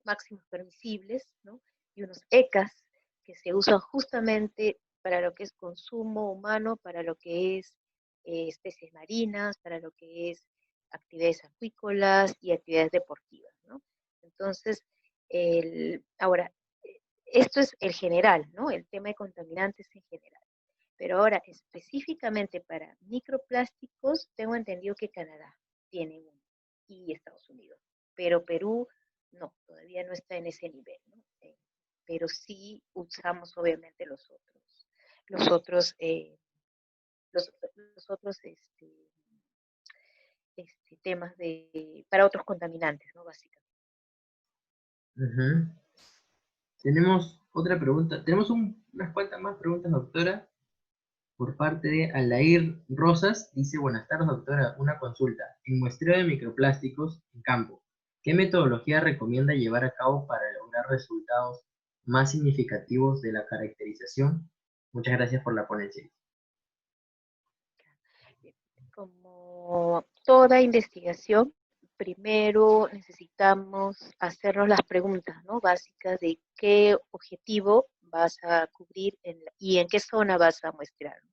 A: máximos permisibles, ¿no? Y unos ECAs que se usan justamente para lo que es consumo humano, para lo que es especies marinas, para lo que es actividades acuícolas y actividades deportivas, ¿no? Entonces, ahora, esto es el general, ¿no? El tema de contaminantes en general. Pero ahora, específicamente para microplásticos, tengo entendido que Canadá tiene uno y Estados Unidos. Pero Perú, no, todavía no está en ese nivel, ¿no? Pero sí usamos obviamente los otros, los otros temas para otros contaminantes, ¿no? Básicamente.
B: Ujú. Tenemos otra pregunta. Tenemos unas cuantas más preguntas, doctora, por parte de Alair Rosas. Dice, buenas tardes, doctora. Una consulta. En muestreo de microplásticos en campo, ¿qué metodología recomienda llevar a cabo para lograr resultados más significativos de la caracterización? Muchas gracias por la ponencia.
A: Como toda investigación, primero necesitamos hacernos las preguntas, ¿no? Básicas de qué objetivo vas a cubrir y en qué zona vas a muestrar, ¿no?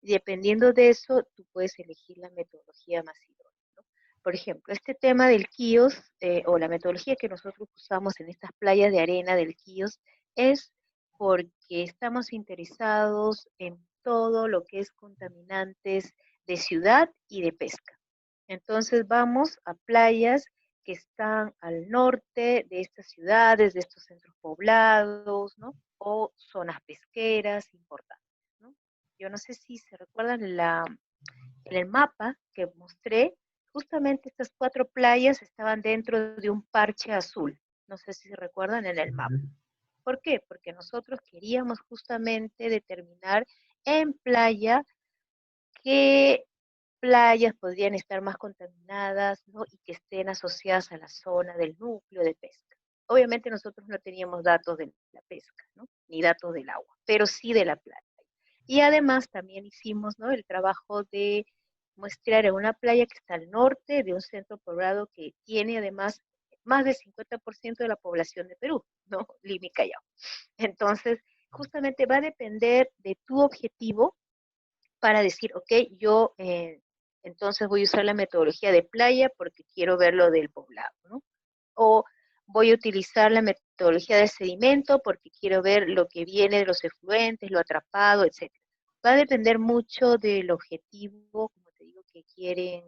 A: Y dependiendo de eso, tú puedes elegir la metodología más idónea, ¿no? Por ejemplo, este tema del Quíos, o la metodología que nosotros usamos en estas playas de arena del Quíos, es porque estamos interesados en todo lo que es contaminantes de ciudad y de pesca. Entonces vamos a playas que están al norte de estas ciudades, de estos centros poblados, ¿no? O zonas pesqueras importantes, ¿no? Yo no sé si se recuerdan en el mapa que mostré, justamente estas 4 playas estaban dentro de un parche azul. No sé si se recuerdan en el mapa. ¿Por qué? Porque nosotros queríamos justamente determinar en playa qué playas podrían estar más contaminadas, ¿no? Y que estén asociadas a la zona del núcleo de pesca. Obviamente nosotros no teníamos datos de la pesca, ¿no? Ni datos del agua, pero sí de la playa. Y además también hicimos, ¿no? El trabajo de muestrear en una playa que está al norte de un centro poblado que tiene además más del 50% de la población de Perú, ¿no? Lima y Callao. Entonces, justamente va a depender de tu objetivo para decir, ok, yo entonces voy a usar la metodología de playa porque quiero ver lo del poblado, ¿no? O voy a utilizar la metodología de sedimento porque quiero ver lo que viene de los efluentes, lo atrapado, etc. Va a depender mucho del objetivo, como te digo, que quieren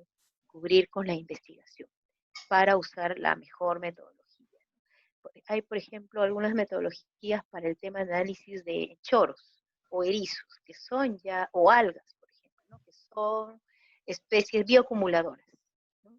A: cubrir con la investigación para usar la mejor metodología. Hay, por ejemplo, algunas metodologías para el tema de análisis de choros o erizos, que son ya, o algas, por ejemplo, ¿no? Que son especies bioacumuladoras, ¿no?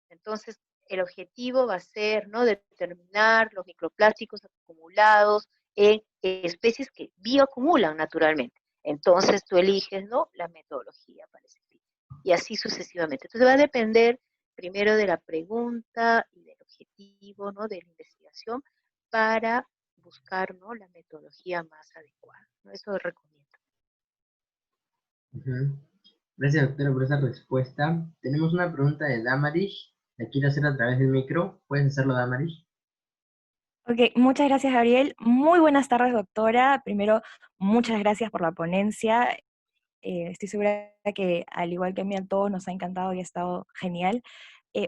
A: Entonces, el objetivo va a ser, ¿no? Determinar los microplásticos acumulados en especies que bioacumulan naturalmente. Entonces, tú eliges, ¿no? La metodología para ese fin. Y así sucesivamente. Entonces, va a depender primero de la pregunta y del objetivo, ¿no? De la investigación para buscar, ¿no? La metodología más adecuada, ¿no? Eso lo recomiendo.
B: Gracias, doctora, por esa respuesta. Tenemos una pregunta de Damarish. La quiero hacer a través del micro. ¿Puedes hacerlo, Damarish?
C: Ok, muchas gracias, Gabriel. Muy buenas tardes, doctora. Primero, muchas gracias por la ponencia. Estoy segura que, al igual que a mí, a todos nos ha encantado y ha estado genial.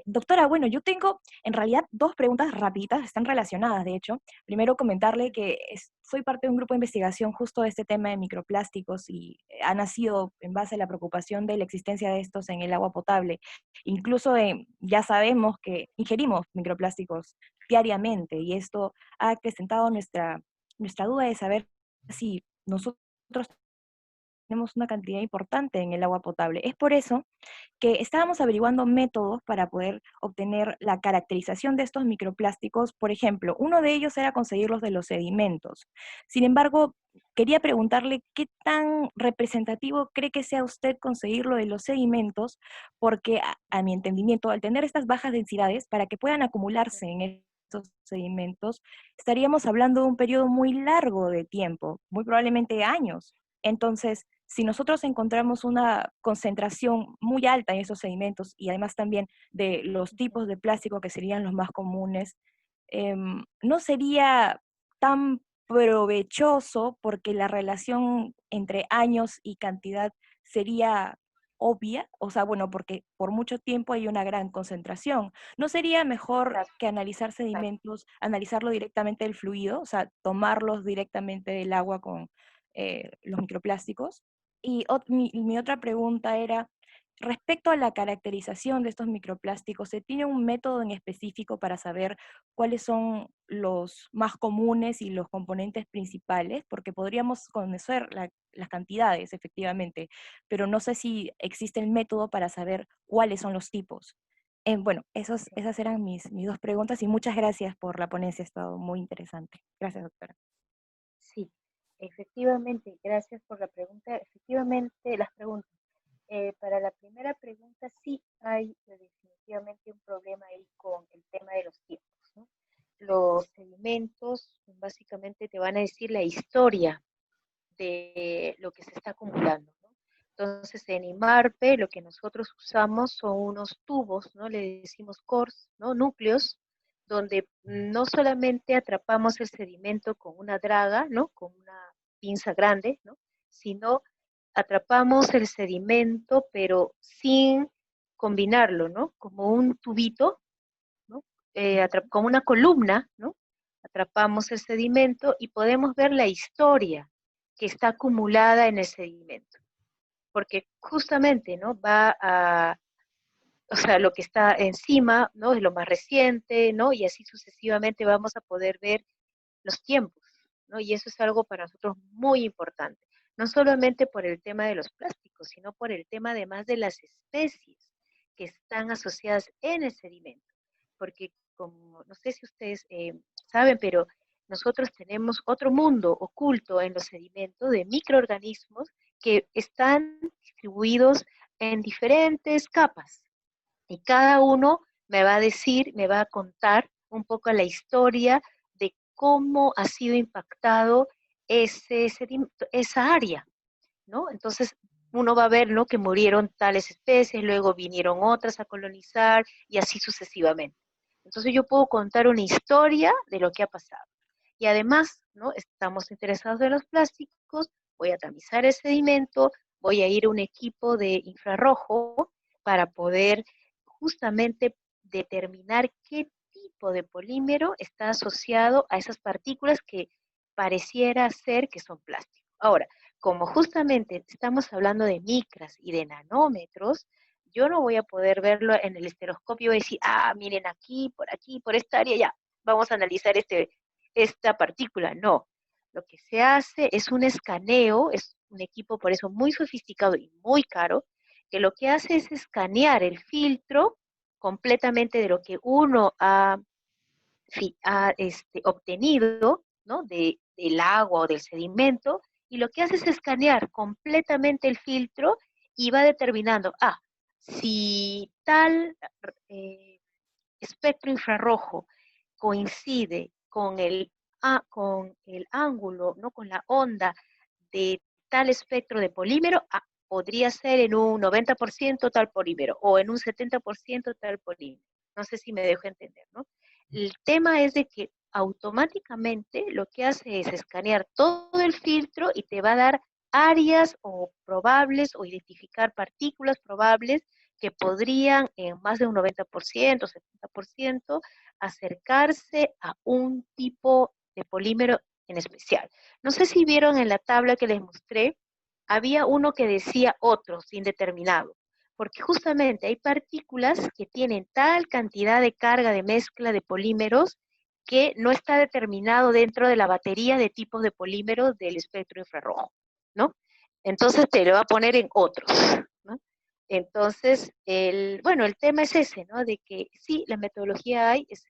C: Doctora, bueno, yo tengo en realidad dos preguntas rapiditas, están relacionadas, de hecho. Primero comentarle que soy parte de un grupo de investigación justo de este tema de microplásticos y ha nacido en base a la preocupación de la existencia de estos en el agua potable. Incluso ya sabemos que ingerimos microplásticos diariamente y esto ha acrecentado nuestra duda de saber si nosotros tenemos una cantidad importante en el agua potable. Es por eso que estábamos averiguando métodos para poder obtener la caracterización de estos microplásticos. Por ejemplo, uno de ellos era conseguirlos de los sedimentos. Sin embargo, quería preguntarle qué tan representativo cree que sea usted conseguirlo de los sedimentos, porque a mi entendimiento, al tener estas bajas densidades, para que puedan acumularse en estos sedimentos, estaríamos hablando de un periodo muy largo de tiempo, muy probablemente años. Entonces, si nosotros encontramos una concentración muy alta en esos sedimentos y además también de los tipos de plástico que serían los más comunes, no sería tan provechoso porque la relación entre años y cantidad sería obvia, o sea, bueno, porque por mucho tiempo hay una gran concentración. ¿No sería mejor
A: Claro,
C: que analizar sedimentos, analizarlo directamente del fluido, o sea, tomarlos directamente del agua con los microplásticos? Y mi otra pregunta era, respecto a la caracterización de estos microplásticos, ¿se tiene un método en específico para saber cuáles son los más comunes y los componentes principales? Porque podríamos conocer las cantidades, efectivamente, pero no sé si existe el método para saber cuáles son los tipos. Bueno, esas eran mis dos preguntas y muchas gracias por la ponencia, ha estado muy interesante. Gracias, doctora.
A: sí, efectivamente, gracias por la pregunta. Efectivamente, las preguntas. Para la primera pregunta, sí hay definitivamente un problema ahí con el tema de los tiempos, ¿no? Los sedimentos básicamente te van a decir la historia de lo que se está acumulando, ¿no? Entonces, en IMARPE lo que nosotros usamos son unos tubos, ¿no? Le decimos cores, ¿no? Núcleos, donde no solamente atrapamos el sedimento con una draga, ¿no? Con una pinza grande, ¿no? Sino atrapamos el sedimento, pero sin combinarlo, ¿no? Como un tubito, ¿no? Como una columna, ¿no? Atrapamos el sedimento y podemos ver la historia que está acumulada en el sedimento, porque justamente, ¿no? Va a, o sea, lo que está encima, ¿no? Es lo más reciente, ¿no? Y así sucesivamente vamos a poder ver los tiempos, ¿no? Y eso es algo para nosotros muy importante, no solamente por el tema de los plásticos, sino por el tema además de las especies que están asociadas en el sedimento, porque como, no sé si ustedes saben, pero nosotros tenemos otro mundo oculto en los sedimentos de microorganismos que están distribuidos en diferentes capas, y cada uno me va a decir, me va a contar un poco la historia de cómo ha sido impactado esa área, ¿no? Entonces uno va a ver, ¿no? Que murieron tales especies, luego vinieron otras a colonizar y así sucesivamente. Entonces yo puedo contar una historia de lo que ha pasado. Y además, ¿no? Estamos interesados en los plásticos, voy a tamizar el sedimento, voy a ir a un equipo de infrarrojo para poder justamente determinar qué tipo de polímero está asociado a esas partículas que pareciera ser que son plásticos. Ahora, como justamente estamos hablando de micras y de nanómetros, yo no voy a poder verlo en el estereoscopio y decir, ah, miren aquí, por esta área, ya, vamos a analizar esta partícula. No, lo que se hace es un escaneo, es un equipo por eso muy sofisticado y muy caro, que lo que hace es escanear el filtro completamente de lo que uno ha obtenido, ¿no? Del agua o del sedimento, y lo que hace es escanear completamente el filtro y va determinando, si tal eh, espectro infrarrojo coincide con el ángulo, ¿no? Con la onda de tal espectro de polímero, podría ser en un 90% tal polímero o en un 70% tal polímero. No sé si me dejo entender, ¿no? El tema es de que automáticamente lo que hace es escanear todo el filtro y te va a dar áreas o probables o identificar partículas probables que podrían en más de un 90%, 70%, acercarse a un tipo de polímero en especial. No sé si vieron en la tabla que les mostré, había uno que decía otros, indeterminado, porque justamente hay partículas que tienen tal cantidad de carga de mezcla de polímeros que no está determinado dentro de la batería de tipos de polímeros del espectro infrarrojo, ¿no? Entonces te lo va a poner en otros, ¿no? Entonces, bueno, el tema es ese, ¿no? De que sí, la metodología hay, es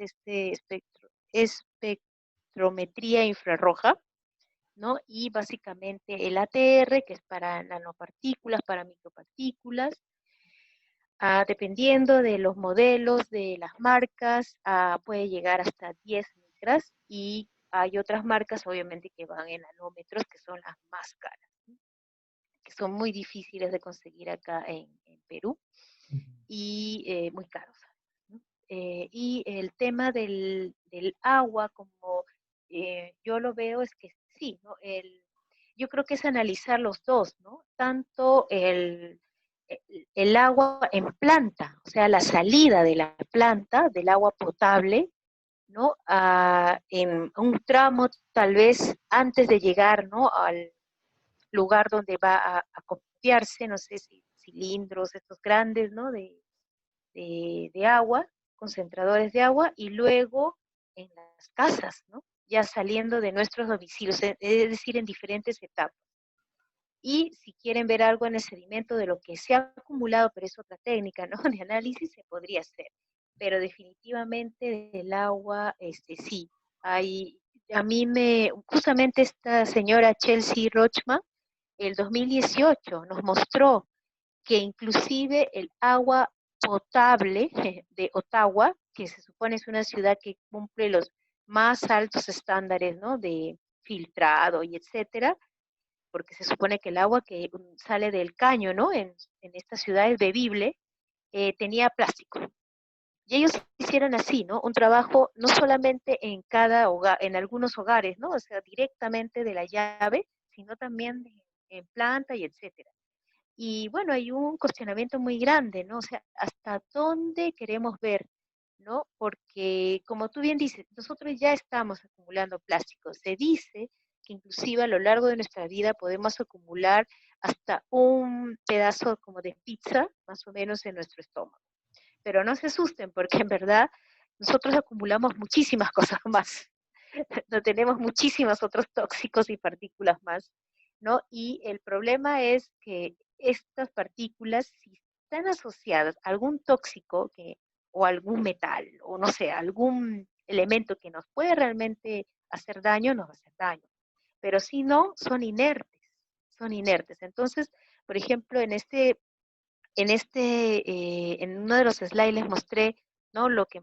A: espectrometría infrarroja, ¿no? Y básicamente el ATR, que es para nanopartículas, para micropartículas, dependiendo de los modelos, de las marcas, puede llegar hasta 10 micras, y hay otras marcas, obviamente, que van en nanómetros, que son las más caras, ¿no? Que son muy difíciles de conseguir acá en Perú, y muy caros, ¿no? Y el tema del agua, como yo lo veo, es que sí, ¿no? Yo creo que es analizar los dos, ¿no? Tanto el agua en planta, o sea, la salida de la planta, del agua potable, ¿no? En un tramo tal vez antes de llegar, ¿no? Al lugar donde va a copiarse, no sé si cilindros estos grandes, ¿no? De agua, concentradores de agua, y luego en las casas, ¿no? Ya saliendo de nuestros domicilios, es decir, en diferentes etapas. Y si quieren ver algo en el sedimento de lo que se ha acumulado, pero es otra técnica, ¿no? De análisis, se podría hacer. Pero definitivamente del agua, sí. Hay, justamente esta señora Chelsea Rochman, el 2018 nos mostró que inclusive el agua potable de Ottawa, que se supone es una ciudad que cumple los más altos estándares, ¿no? De filtrado y etcétera, porque se supone que el agua que sale del caño, ¿no? En esta ciudad es bebible, tenía plástico. Y ellos hicieron así, ¿no? Un trabajo no solamente en cada hogar, en algunos hogares, ¿no? O sea, directamente de la llave, sino también en planta y etcétera. Y bueno, hay un cuestionamiento muy grande, ¿no? O sea, ¿hasta dónde queremos ver? ¿No? Porque, como tú bien dices, nosotros ya estamos acumulando plástico. Se dice que inclusive a lo largo de nuestra vida podemos acumular hasta un pedazo como de pizza, más o menos, en nuestro estómago. Pero no se asusten, porque en verdad nosotros acumulamos muchísimas cosas más. No tenemos muchísimos otros tóxicos y partículas más, ¿no? Y el problema es que estas partículas, si están asociadas a algún tóxico o algún metal, o no sé, algún elemento que nos puede realmente hacer daño, nos va a hacer daño. Pero si no, son inertes, son inertes. Entonces, por ejemplo, en uno de los slides les mostré, ¿no? Lo que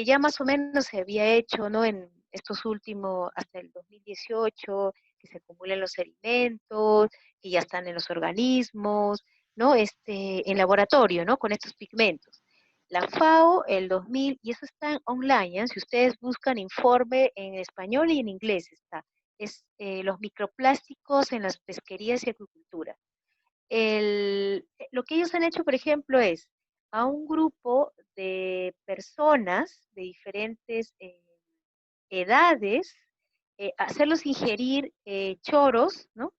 A: ya más o menos se había hecho, ¿no? En estos últimos, hasta el 2018, que se acumulan los sedimentos, que ya están en los organismos, ¿no? En laboratorio, ¿no? Con estos pigmentos. La FAO, el 2000, y eso está online, ¿eh? Si ustedes buscan informe en español y en inglés está, es los microplásticos en las pesquerías y acuicultura. Lo que ellos han hecho, por ejemplo, es a un grupo de personas de diferentes edades, hacerlos ingerir choros, ¿no?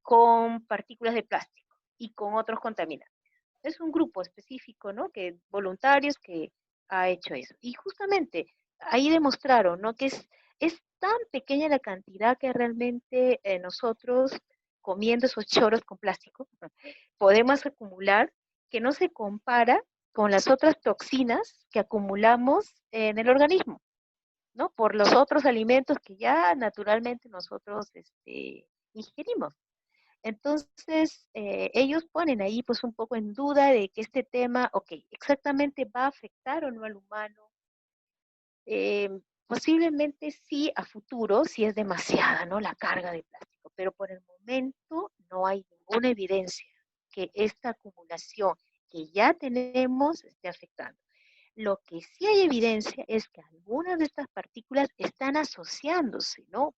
A: Con partículas de plástico y con otros contaminantes. Es un grupo específico, ¿no? Que voluntarios que ha hecho eso. Y justamente ahí demostraron, ¿no? Que es tan pequeña la cantidad que realmente nosotros, comiendo esos choros con plástico, podemos acumular, que no se compara con las otras toxinas que acumulamos en el organismo, ¿no? Por los otros alimentos que ya naturalmente nosotros ingerimos. Entonces, ellos ponen ahí pues un poco en duda de que este tema, ok, exactamente va a afectar o no al humano. Posiblemente sí a futuro, si es demasiada, ¿no? La carga de plástico, pero por el momento no hay ninguna evidencia que esta acumulación que ya tenemos esté afectando. Lo que sí hay evidencia es que algunas de estas partículas están asociándose, ¿no?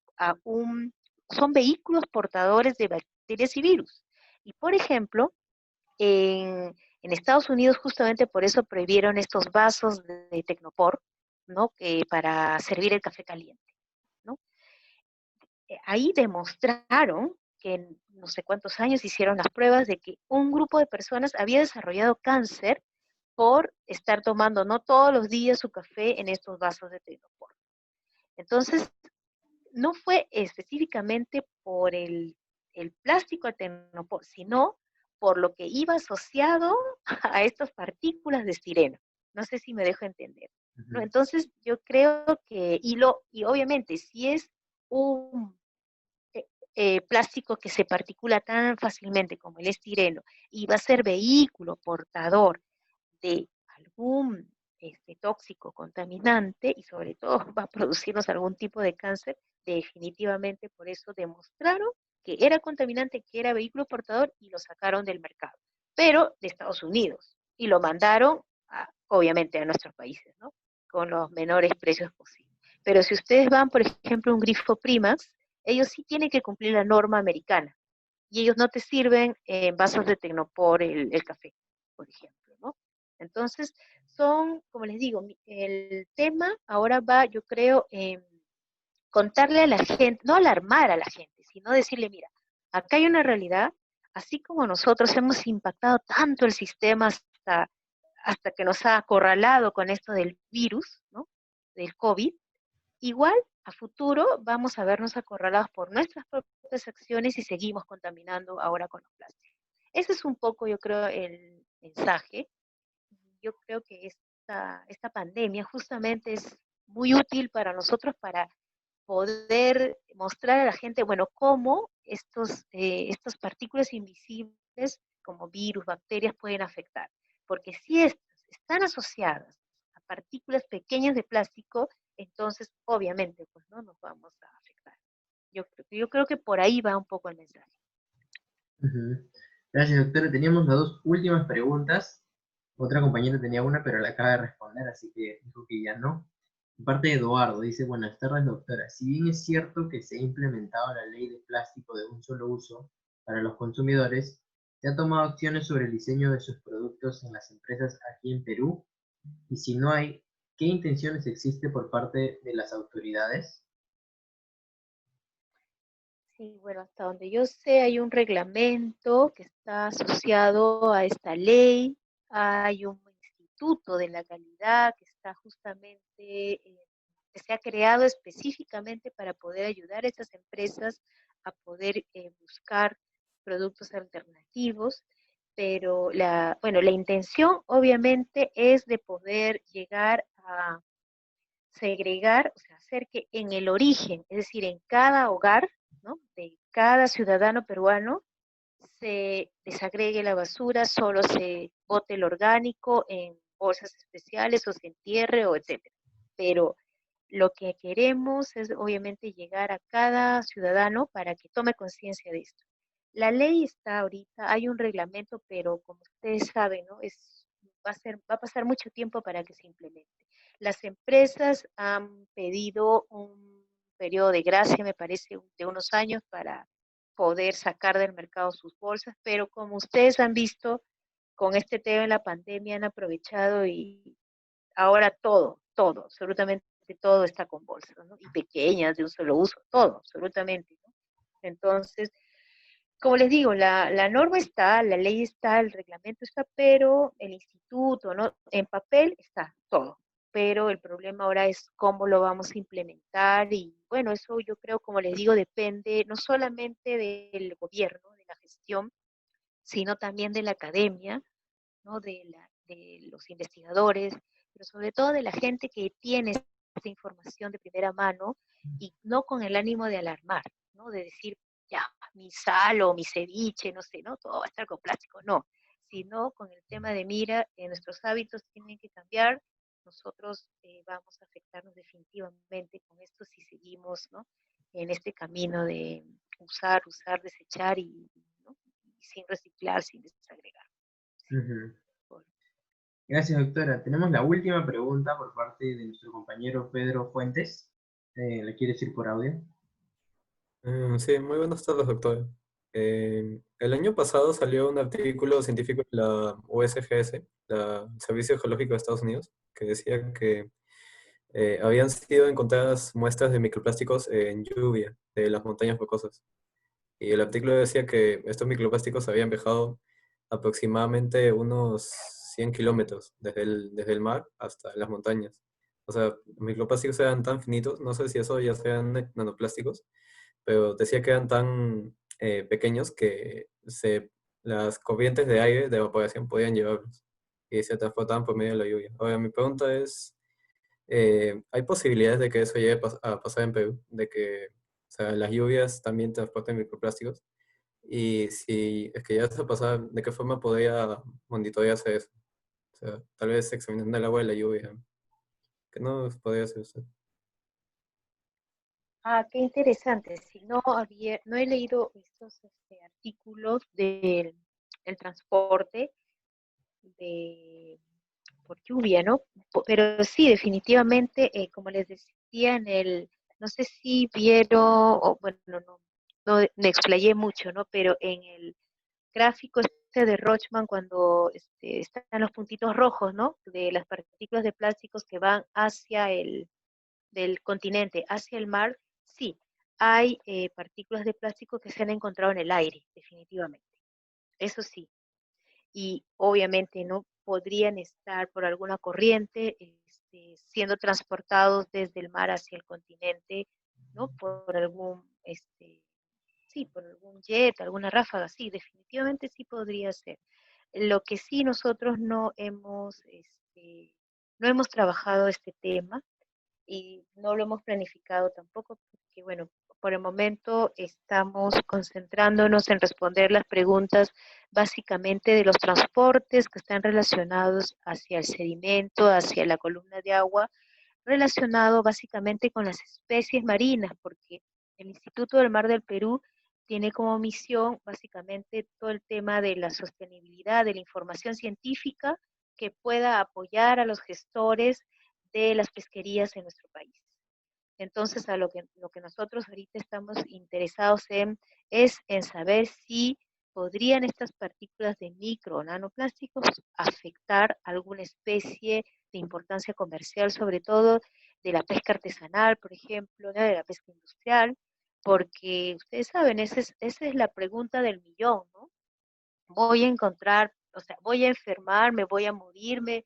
A: Son vehículos portadores de bacterias y virus. Y por ejemplo, En Estados Unidos justamente por eso prohibieron estos vasos de Tecnopor, ¿no? Para servir el café caliente, ¿no? Ahí demostraron que en no sé cuántos años hicieron las pruebas de que un grupo de personas había desarrollado cáncer por estar tomando no todos los días su café en estos vasos de Tecnopor. Entonces, no fue específicamente por el plástico al Tecnopor, sino por lo que iba asociado a estas partículas de estireno. No sé si me dejo entender, ¿no? Entonces, yo creo que, y obviamente, si es un plástico que se particula tan fácilmente como el estireno y va a ser vehículo portador de algún tóxico contaminante y sobre todo va a producirnos algún tipo de cáncer, definitivamente por eso demostraron que era contaminante, que era vehículo portador y lo sacaron del mercado, pero de Estados Unidos y lo mandaron obviamente a nuestros países, ¿no? Con los menores precios posibles. Pero si ustedes van, por ejemplo, a un Grifo Primax, ellos sí tienen que cumplir la norma americana y ellos no te sirven en vasos de Tecnopor el café, por ejemplo, ¿no? Entonces, son, como les digo, el tema ahora va, yo creo, en contarle a la gente, no alarmar a la gente, sino decirle, mira, acá hay una realidad, así como nosotros hemos impactado tanto el sistema hasta que nos ha acorralado con esto del virus, ¿no? Del COVID, igual a futuro vamos a vernos acorralados por nuestras propias acciones y seguimos contaminando ahora con los plásticos. Ese es un poco, yo creo, el mensaje. Yo creo que esta pandemia justamente es muy útil para nosotros para poder mostrar a la gente, bueno, cómo estas partículas invisibles como virus, bacterias pueden afectar. Porque si estas están asociadas a partículas pequeñas de plástico, entonces obviamente pues no nos vamos a afectar. Yo creo que por ahí va un poco el mensaje.
B: Gracias, doctora. Teníamos las dos últimas preguntas. Otra compañera tenía una, pero la acaba de responder, así que dijo que ya no. De parte de Eduardo, dice, buenas tardes, doctora. Si bien es cierto que se ha implementado la ley de plástico de un solo uso para los consumidores, ¿se ha tomado acciones sobre el diseño de sus productos en las empresas aquí en Perú? Y si no hay, ¿qué intenciones existe por parte de las autoridades?
A: Sí, bueno, hasta donde yo sé hay un reglamento que está asociado a esta ley, hay un instituto de la calidad que está justamente, que se ha creado específicamente para poder ayudar a estas empresas a poder buscar productos alternativos, pero bueno, la intención obviamente es de poder llegar a segregar, o sea, hacer que en el origen, es decir, en cada hogar, ¿no? De cada ciudadano peruano, se desagregue la basura, solo se bote el orgánico en bolsas especiales o se entierre o etcétera. Pero lo que queremos es obviamente llegar a cada ciudadano para que tome conciencia de esto. La ley está ahorita, hay un reglamento, pero como ustedes saben, ¿no? Va a pasar mucho tiempo para que se implemente. Las empresas han pedido un periodo de gracia, me parece, de unos años para poder sacar del mercado sus bolsas, pero como ustedes han visto, con este tema de la pandemia han aprovechado y ahora todo, absolutamente todo está con bolsas, ¿no? Y pequeñas, de un solo uso, todo, absolutamente, ¿no? Entonces, como les digo, la norma está, la ley está, el reglamento está, pero el instituto, ¿no? En papel está todo, pero el problema ahora es cómo lo vamos a implementar y bueno, eso yo creo, como les digo, depende no solamente del gobierno, de la gestión, sino también de la academia, ¿no? De los investigadores, pero sobre todo de la gente que tiene esta información de primera mano y no con el ánimo de alarmar, ¿no? De decir, ya, mi sal o mi ceviche, no sé, ¿no? Todo va a estar con plástico, no, sino con el tema de, mira, nuestros hábitos tienen que cambiar, nosotros vamos a afectarnos definitivamente con esto si seguimos, ¿no? En este camino de usar, desechar ¿no? Y sin reciclar, sin desagregar.
B: Gracias, doctora. Tenemos la última pregunta por parte de nuestro compañero Pedro Fuentes. ¿Le quiere decir por audio?
E: Sí, muy buenas tardes, doctor. El año pasado salió un artículo científico de la USGS, el Servicio Geológico de Estados Unidos, que decía que habían sido encontradas muestras de microplásticos en lluvia de las montañas rocosas. Y el artículo decía que estos microplásticos habían viajado aproximadamente unos 100 kilómetros desde el mar hasta las montañas. O sea, los microplásticos eran tan finitos, no sé si eso ya sean nanoplásticos, pero decía que eran tan pequeños que las corrientes de aire, de evaporación, podían llevarlos y se transportaban por medio de la lluvia. Ahora, mi pregunta es, ¿hay posibilidades de que eso llegue a pasar en Perú? De que, o sea, las lluvias también transporten microplásticos. Y si es que ya se pasar, ¿de qué forma podría monitorearse eso? O sea, tal vez examinando el agua de la lluvia. ¿Qué no podría hacer usted?
A: Qué interesante. Si no he leído estos artículos del el transporte de, por lluvia, ¿no? Pero sí, definitivamente, como les decía no sé si vieron, o bueno, no me explayé mucho, ¿no? Pero en el gráfico de Rochman, cuando están los puntitos rojos, ¿no? De las partículas de plásticos que van del continente hacia el mar, sí, hay partículas de plástico que se han encontrado en el aire, definitivamente. Eso sí. Y obviamente no podrían estar por alguna corriente siendo transportados desde el mar hacia el continente, ¿no? Por algún jet, alguna ráfaga, sí, definitivamente sí podría ser. Lo que sí nosotros no hemos trabajado este tema, y no lo hemos planificado tampoco, porque bueno, por el momento estamos concentrándonos en responder las preguntas básicamente de los transportes que están relacionados hacia el sedimento, hacia la columna de agua, relacionado básicamente con las especies marinas, porque el Instituto del Mar del Perú tiene como misión básicamente todo el tema de la sostenibilidad de la información científica que pueda apoyar a los gestores de las pesquerías en nuestro país. Entonces, lo que nosotros ahorita estamos interesados es en saber si podrían estas partículas de micro o nanoplásticos afectar alguna especie de importancia comercial, sobre todo de la pesca artesanal, por ejemplo, ¿no? De la pesca industrial, porque ustedes saben, esa es la pregunta del millón, ¿no? Voy a encontrar, o sea, voy a enfermarme, voy a morirme,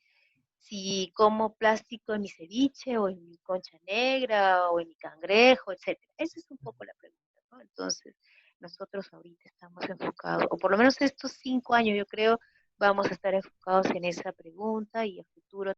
A: si como plástico en mi ceviche o en mi concha negra o en mi cangrejo, etcétera. Esa es un poco la pregunta, ¿no? Entonces, nosotros ahorita estamos enfocados, o por lo menos estos 5 años, yo creo, vamos a estar enfocados en esa pregunta y a futuro